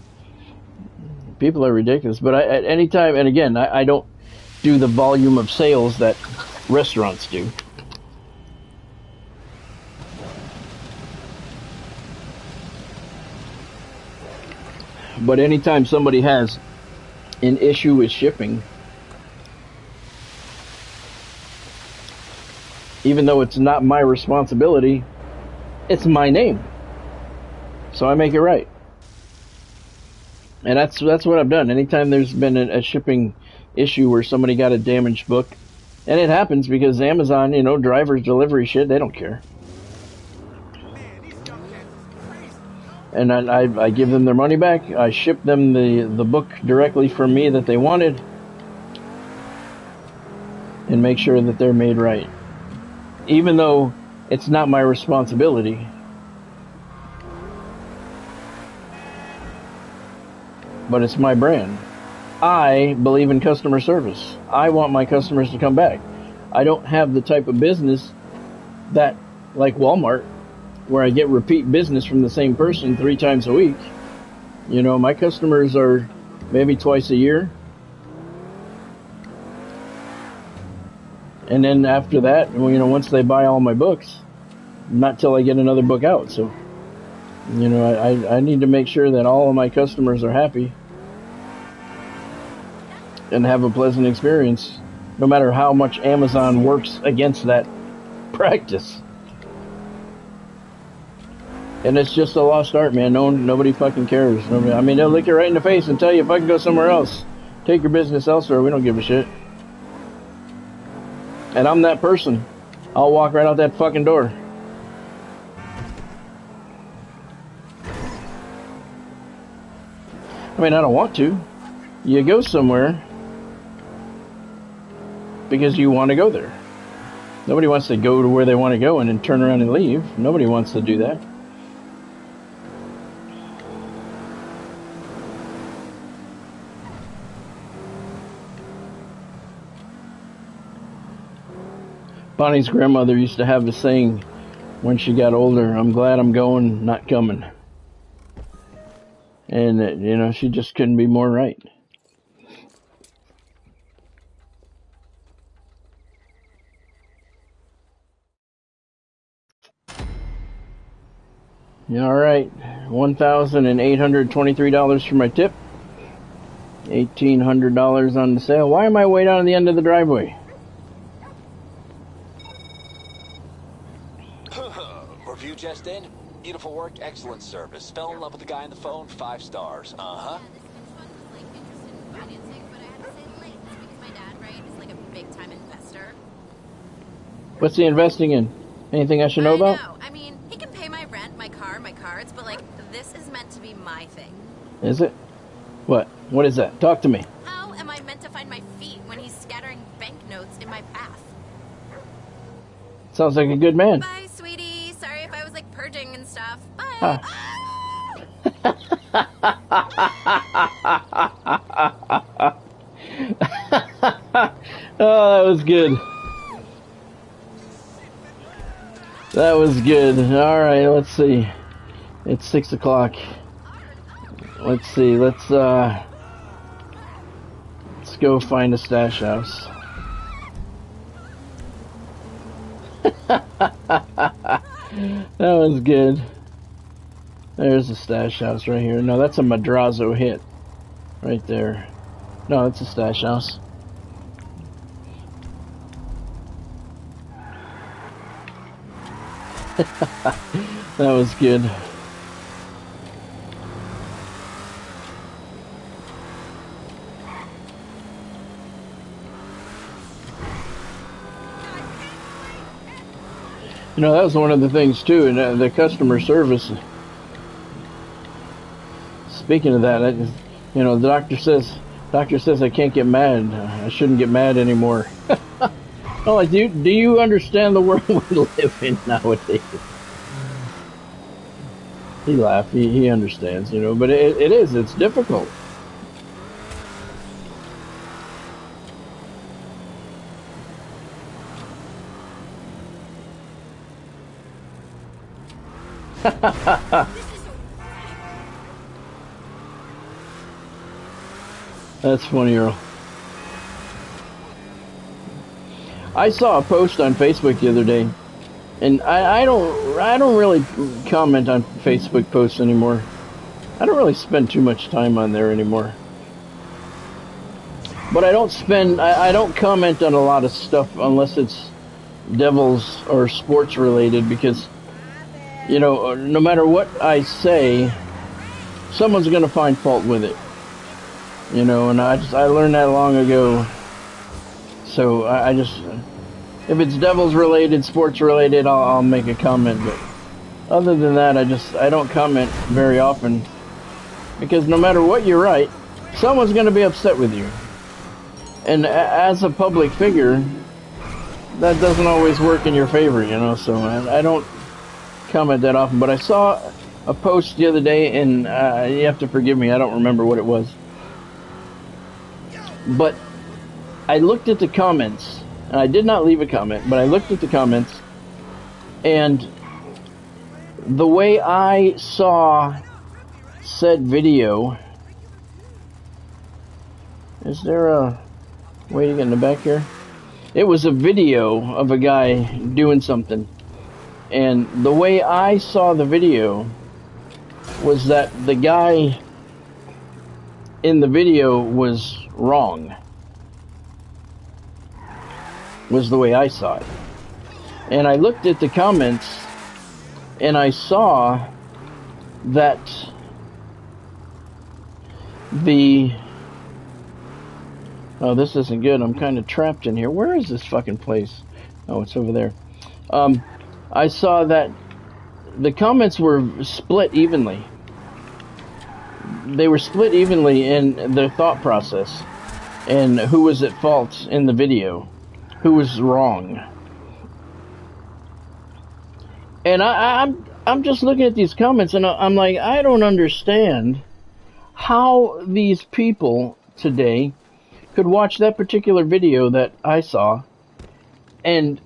people are ridiculous. But at any time, and again, I don't do the volume of sales that restaurants do. But anytime somebody has an issue with shipping, even though it's not my responsibility, it's my name. So I make it right. And that's what I've done. Anytime there's been a shipping issue where somebody got a damaged book, and it happens because Amazon, you know, drivers, delivery shit, they don't care. And I give them their money back. I ship them the book directly from me that they wanted, and make sure that they're made right. Even though it's not my responsibility. But it's my brand. I believe in customer service. I want my customers to come back. I don't have the type of business that, like Walmart, where I get repeat business from the same person 3 times a week. You know, my customers are maybe twice a year. And then after that, once they buy all my books, not till I get another book out. So, I need to make sure that all of my customers are happy and have a pleasant experience, no matter how much Amazon works against that practice. And it's just a lost art, man. Nobody fucking cares. They'll look you right in the face and tell you, if I can go somewhere else, take your business elsewhere. We don't give a shit. And I'm that person. I'll walk right out that fucking door. I don't want to. You go somewhere because you want to go there. Nobody wants to go to where they want to go and then turn around and leave. Nobody wants to do that. Bonnie's grandmother used to have a saying when she got older, "I'm glad I'm going, not coming." And, she just couldn't be more right. All right, $1,823 for my tip. $1,800 on the sale. Why am I way down at the end of the driveway? Review just in. Beautiful work, excellent service. Fell in love with the guy on the phone, 5 stars. Uh-huh. What's he investing in? Anything I should know about? No, he can pay my rent, my car, my cards, but this is meant to be my thing. Is it? What? What is that? Talk to me. How am I meant to find my feet when he's scattering banknotes in my path? Sounds like a good man. Bye, sweetie. Sorry if I was purging and stuff. Bye. Huh. Oh, that was good. That was good. All right, let's see. It's 6 o'clock. Let's see. Let's go find a stash house. That was good. There's a stash house right here. No, that's a Madrazo hit. Right there. No, it's a stash house. That was good. That was one of the things too, and the customer service. Speaking of that, the doctor says I can't get mad. I shouldn't get mad anymore. Oh, do you understand the world we live in nowadays? He laughed. He understands, but it's difficult. That's funny, Earl. I saw a post on Facebook the other day, and I don't really comment on Facebook posts anymore. I don't really spend too much time on there anymore. But I don't comment on a lot of stuff unless it's Devils or sports related, because no matter what I say, someone's going to find fault with it. And I learned that long ago. So I just, if it's Devils related, sports related, I'll make a comment. But other than that, I don't comment very often, because no matter what you write, someone's going to be upset with you. And as a public figure, that doesn't always work in your favor, so I don't comment that often. But I saw a post the other day, and you have to forgive me, I don't remember what it was. But I looked at the comments, and I did not leave a comment, but I looked at the comments, and the way I saw said video Is there a way to get in the back here? It was a video of a guy doing something. And the way I saw the video was that the guy in the video was wrong. Was the way I saw it. And I looked at the comments and I saw that oh, this isn't good. I'm kind of trapped in here. Where is this fucking place? Oh, it's over there. I saw that the comments were split evenly. They were split evenly in their thought process and who was at fault in the video, who was wrong. And I'm just looking at these comments and I'm like, I don't understand how these people today could watch that particular video that I saw and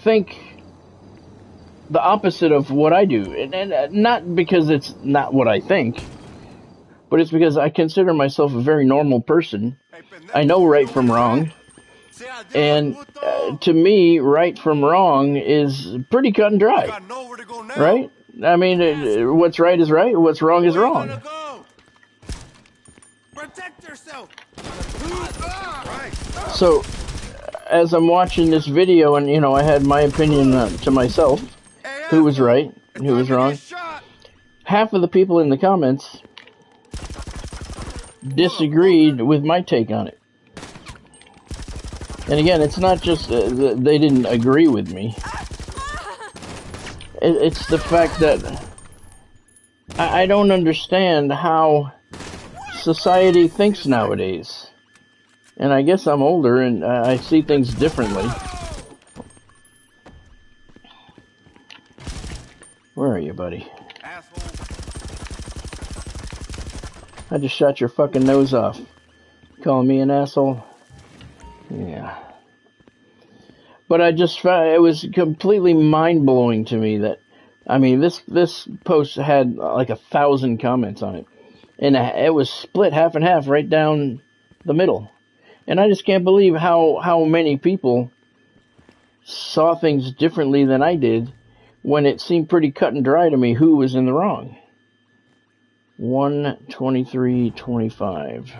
think the opposite of what I do. And not because it's not what I think, but it's because I consider myself a very normal person. I know right from wrong. And to me, right from wrong is pretty cut and dry. Right? I mean, what's right is right, what's wrong is wrong. Protect yourself. So, as I'm watching this video, and you know, I had my opinion to myself, who was right and who was wrong. Half of the people in the comments disagreed with my take on it. And again, it's not just they didn't agree with me. It's the fact that I don't understand how society thinks nowadays. And I guess I'm older and I see things differently. Where are you, buddy? I just shot your fucking nose off. Calling me an asshole? Yeah. But I just found it was completely mind-blowing to me that, I mean, this post had like 1,000 comments on it. And it was split half and half right down the middle. And I just can't believe how many people saw things differently than I did when it seemed pretty cut and dry to me who was in the wrong. 123.25.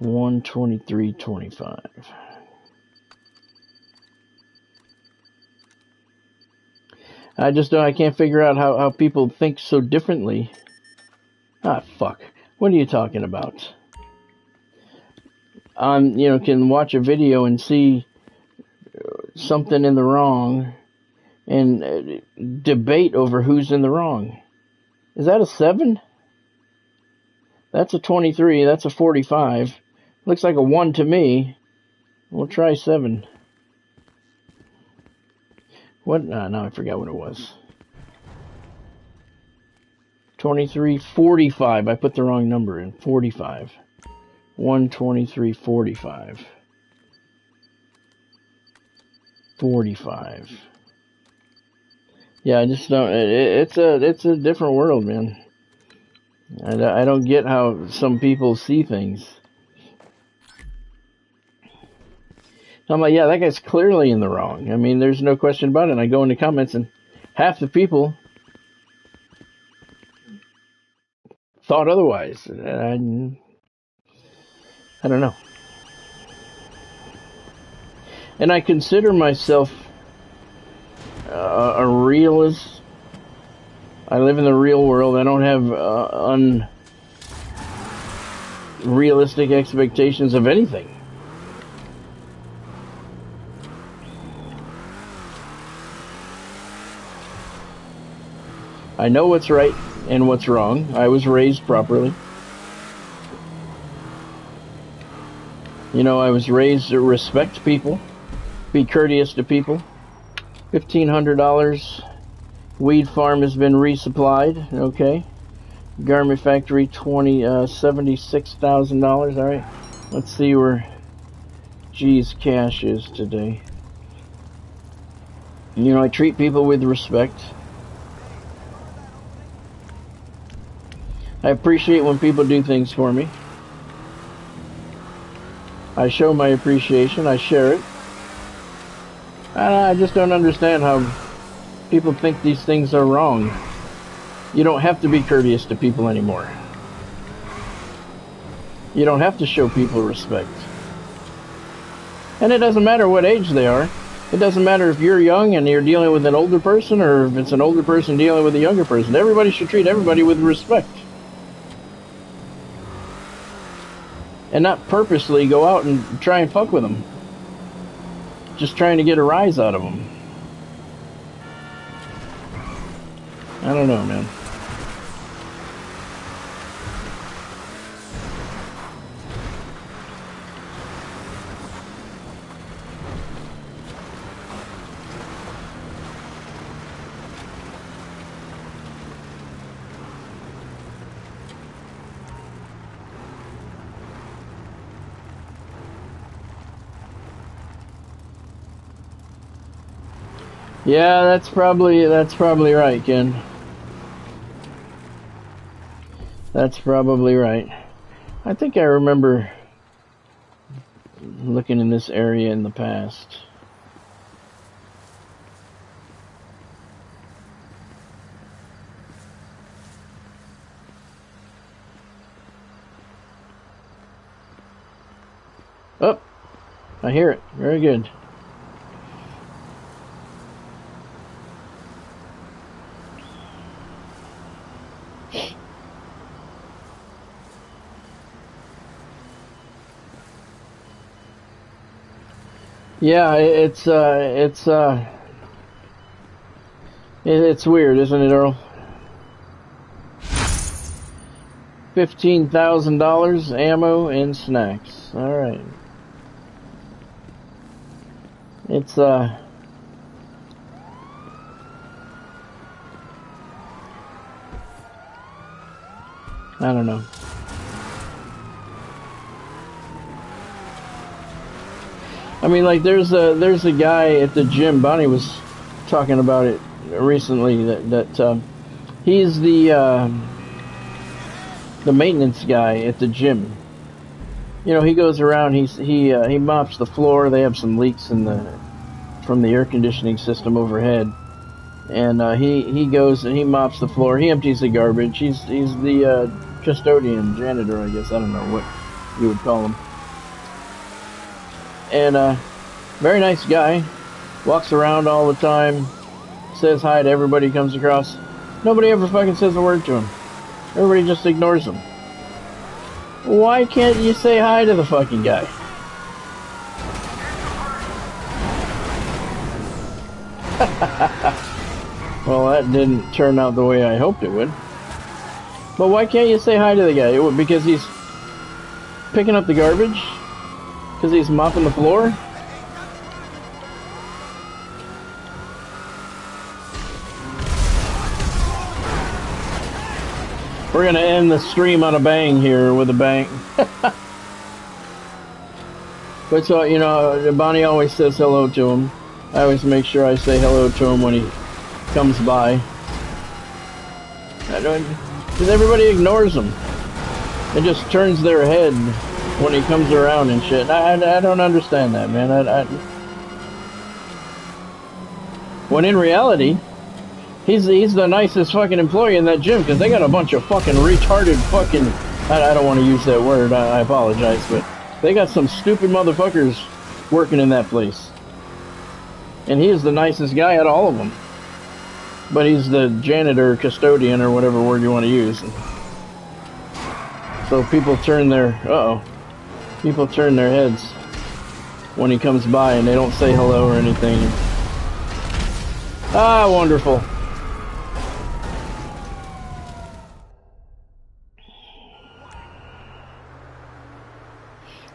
123.25. I can't figure out how people think so differently. Ah, fuck. What are you talking about? Can watch a video and see something in the wrong and debate over who's in the wrong. Is that a 7? That's a 23. That's a 45. Looks like a 1 to me. We'll try 7. What? No, I forgot what it was. 23.45. I put the wrong number in. 45. 123.45. 45. Yeah, I just don't. It's a different world, man. I don't get how some people see things. I'm like, yeah, that guy's clearly in the wrong. I mean, there's no question about it. And I go into comments, and half the people thought otherwise. I don't know. And I consider myself a realist. I live in the real world. I don't have unrealistic expectations of anything. I know what's right and what's wrong. I was raised properly. You know, I was raised to respect people, be courteous to people. $1,500. Weed farm has been resupplied. Okay. Garment factory, $76,000. All right. Let's see where G's cash is today. You know, I treat people with respect. I appreciate when people do things for me. I show my appreciation. I share it. I just don't understand how people think these things are wrong. You don't have to be courteous to people anymore. You don't have to show people respect. And it doesn't matter what age they are. It doesn't matter if you're young and you're dealing with an older person or if it's an older person dealing with a younger person. Everybody should treat everybody with respect. And not purposely go out and try and fuck with them. Just trying to get a rise out of them. I don't know, man. Yeah, that's probably right, Ken. That's probably right. I think I remember looking in this area in the past. Oh, I hear it. Very good. Yeah, it's weird, isn't it, Earl? $15,000 ammo and snacks. All right. It's I don't know. I mean, like, there's a guy at the gym. Bonnie was talking about it recently. That he's the maintenance guy at the gym. You know, he goes around. He mops the floor. They have some leaks from the air conditioning system overhead, and he goes and he mops the floor. He empties the garbage. He's the custodian, janitor, I guess. I don't know what you would call him. And very nice guy, walks around all the time, says hi to everybody he comes across. Nobody ever fucking says a word to him. Everybody just ignores him. Why can't you say hi to the fucking guy? Well, that didn't turn out the way I hoped it would. But why can't you say hi to the guy? Because he's picking up the garbage? Because he's mopping the floor? We're going to end the stream on a bang here with a bang. But so, you know, Bonnie always says hello to him. I always make sure I say hello to him when he comes by. Because everybody ignores him. It just turns their head when he comes around and shit. I don't understand that, man. When in reality, he's the nicest fucking employee in that gym, because they got a bunch of fucking retarded fucking... I don't want to use that word, I apologize, but they got some stupid motherfuckers working in that place. And he is the nicest guy out of all of them. But he's the janitor, custodian, or whatever word you want to use. So people turn their... People turn their heads when he comes by and they don't say hello or anything. Ah, wonderful.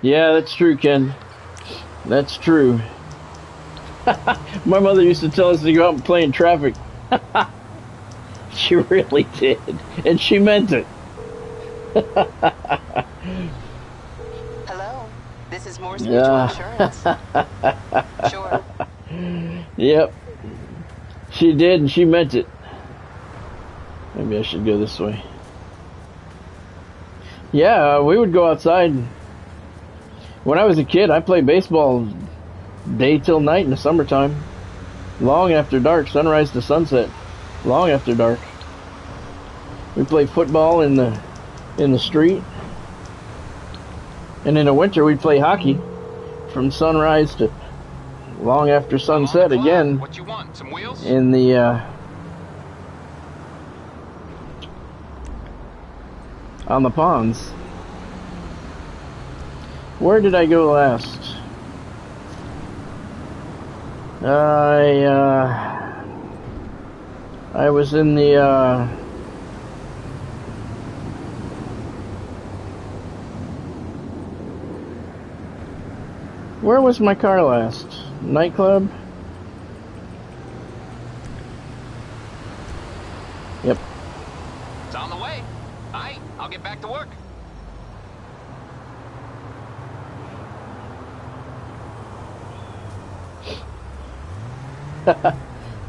Yeah, that's true, Ken. That's true. My mother used to tell us to go out and play in traffic. She really did. And she meant it. Hello, this is Morse Mutual Insurance. Sure. Yep. She did, and she meant it. Maybe I should go this way. Yeah, we would go outside. When I was a kid, I played baseball day till night in the summertime. Long after dark, sunrise to sunset. Long after dark. We played football in the street. And in the winter, we'd play hockey from sunrise to long after sunset again. What you want? Some wheels? In the on the ponds. Where did I go last? I was in the where was my car last? Nightclub? Yep. It's on the way. Aight, I'll get back to work.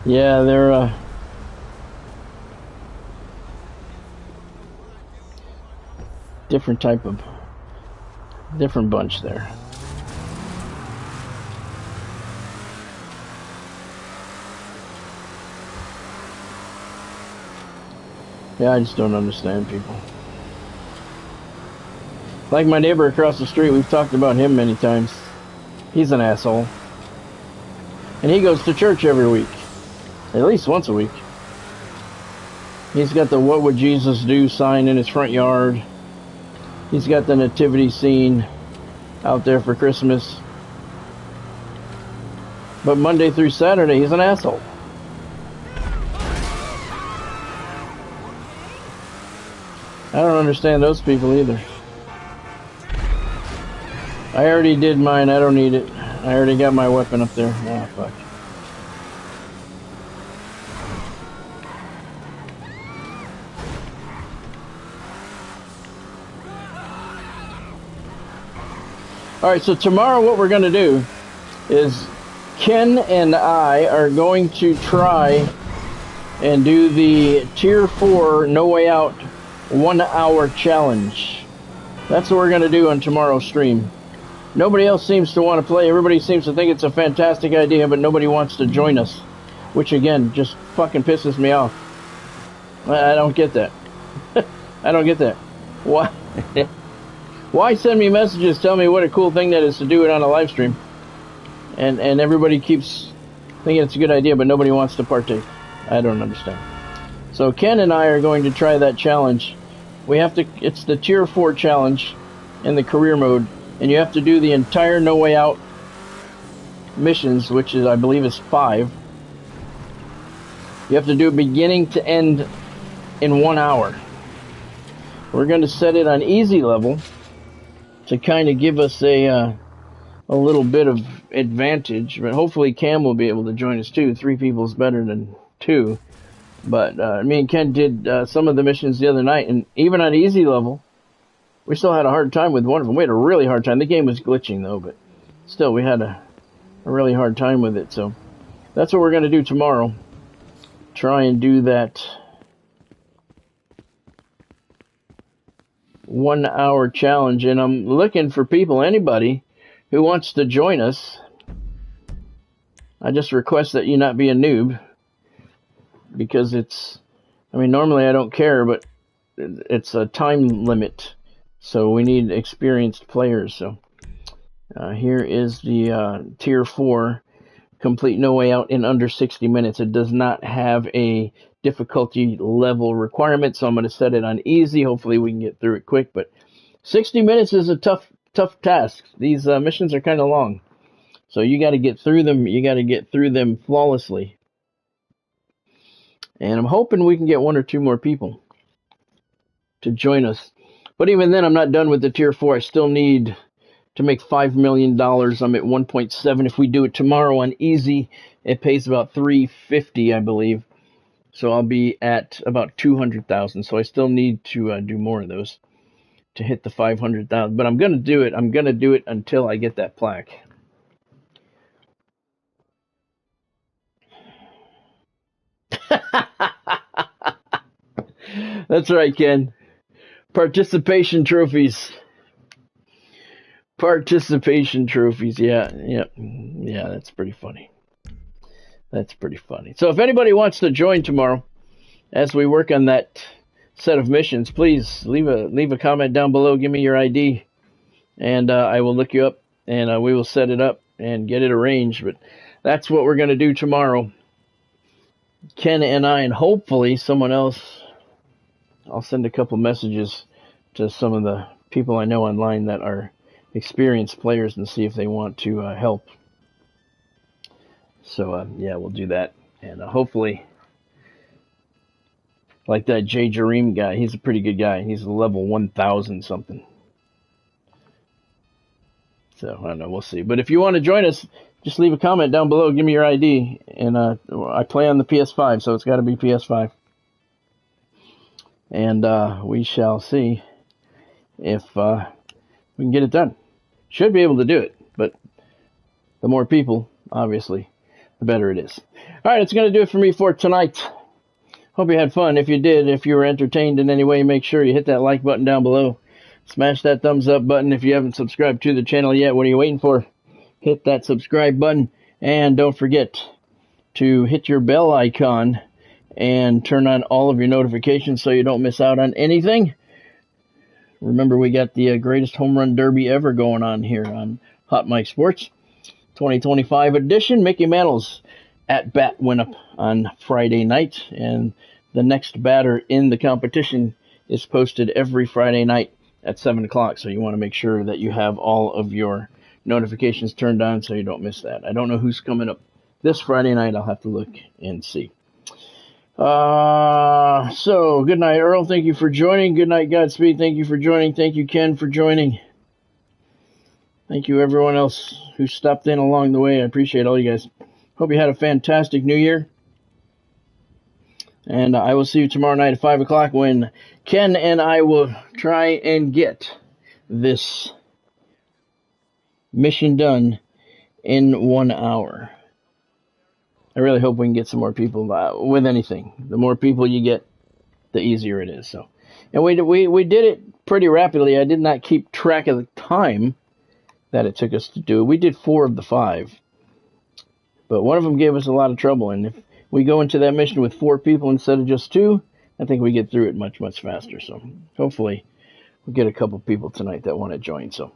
Yeah, they're different bunch there. Yeah, I just don't understand people. Like my neighbor across the street, we've talked about him many times. He's an asshole. And he goes to church every week. At least once a week. He's got the "What Would Jesus Do" sign in his front yard. He's got the nativity scene out there for Christmas. But Monday through Saturday, he's an asshole. I don't understand those people either. I already did mine. I don't need it. I already got my weapon up there. Ah, fuck. Alright, so tomorrow what we're going to do is Ken and I are going to try and do the Tier 4 No Way Out 1 hour challenge. That's what we're going to do on tomorrow's stream. Nobody else seems to want to play. Everybody seems to think it's a fantastic idea, but nobody wants to join us. Which, again, just fucking pisses me off. I don't get that. I don't get that. Why? Why send me messages telling me what a cool thing that is to do it on a live stream? And everybody keeps thinking it's a good idea, but nobody wants to partake. I don't understand. So Ken and I are going to try that challenge. We have to, it's the Tier 4 challenge in the career mode, and you have to do the entire No Way Out missions, which is, I believe, is 5. You have to do it beginning to end in 1 hour. We're going to set it on easy level to kind of give us a little bit of advantage, but hopefully Cam will be able to join us too. 3 people is better than 2. But me and Ken did some of the missions the other night, and even on easy level, we still had a hard time with one of them. We had a really hard time. The game was glitching though, but still we had a really hard time with it. So that's what we're going to do tomorrow. Try and do that 1 hour challenge, and I'm looking for people, anybody who wants to join us. I just request that you not be a noob, because it's, I mean, normally I don't care, but it's a time limit, so we need experienced players. So here is the Tier 4 complete No Way Out in under 60 minutes. It does not have a difficulty level requirement, so I'm going to set it on easy. Hopefully we can get through it quick, but 60 minutes is a tough task. These missions are kind of long, so you got to get through them. You got to get through them flawlessly. And I'm hoping we can get 1 or 2 more people to join us. But even then, I'm not done with the Tier 4. I still need to make $5 million. I'm at 1.7. If we do it tomorrow on easy, it pays about $350, I believe. So I'll be at about 200,000. So I still need to do more of those to hit the 500,000. But I'm going to do it. I'm going to do it until I get that plaque. That's right, Ken. Participation trophies. Participation trophies. Yeah. That's pretty funny. That's pretty funny. So if anybody wants to join tomorrow as we work on that set of missions, please leave a comment down below. Give me your ID, and I will look you up, and we will set it up and get it arranged. But that's what we're going to do tomorrow. Ken and I, and hopefully someone else. I'll send a couple messages to some of the people I know online that are experienced players and see if they want to help. So, yeah, we'll do that. And hopefully, like that Jay Jareem guy, he's a pretty good guy. He's level 1,000 something. So, I don't know, we'll see. But if you want to join us, just leave a comment down below. Give me your ID. And I play on the PS5, so it's got to be PS5. And we shall see if we can get it done. Should be able to do it, but the more people, obviously, the better it is. All right, it's going to do it for me for tonight. Hope you had fun. If you did, if you were entertained in any way, make sure you hit that like button down below. Smash that thumbs up button. If you haven't subscribed to the channel yet, what are you waiting for? Hit that subscribe button. And don't forget to hit your bell icon and turn on all of your notifications so you don't miss out on anything. Remember, we got the greatest home run derby ever going on here on Hot Mike Sports. 2025 edition. Mickey Mantle's at bat went up on Friday night, and the next batter in the competition is posted every Friday night at 7 o'clock, so you want to make sure that you have all of your notifications turned on so you don't miss that. I don't know who's coming up this Friday night. I'll have to look and see. So good night, Earl. Thank you for joining. Good night, Godspeed. Thank you for joining. Thank you, Ken, for joining. Thank you, everyone else who stopped in along the way. I appreciate all you guys. Hope you had a fantastic New Year. And I will see you tomorrow night at 5 o'clock when Ken and I will try and get this mission done in 1 hour. I really hope we can get some more people with anything. The more people you get, the easier it is. So, and we did it pretty rapidly. I did not keep track of the time that it took us to do it. We did 4 of the 5, but one of them gave us a lot of trouble. And if we go into that mission with 4 people instead of just 2, I think we get through it much faster. So hopefully we'll get a couple people tonight that want to join. So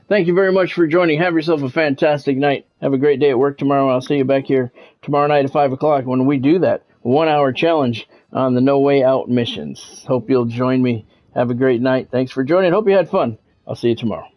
thank you very much for joining. Have yourself a fantastic night. Have a great day at work tomorrow. I'll see you back here tomorrow night at 5 o'clock when we do that 1-hour challenge on the No Way Out missions. Hope you'll join me. Have a great night. Thanks for joining. Hope you had fun. I'll see you tomorrow.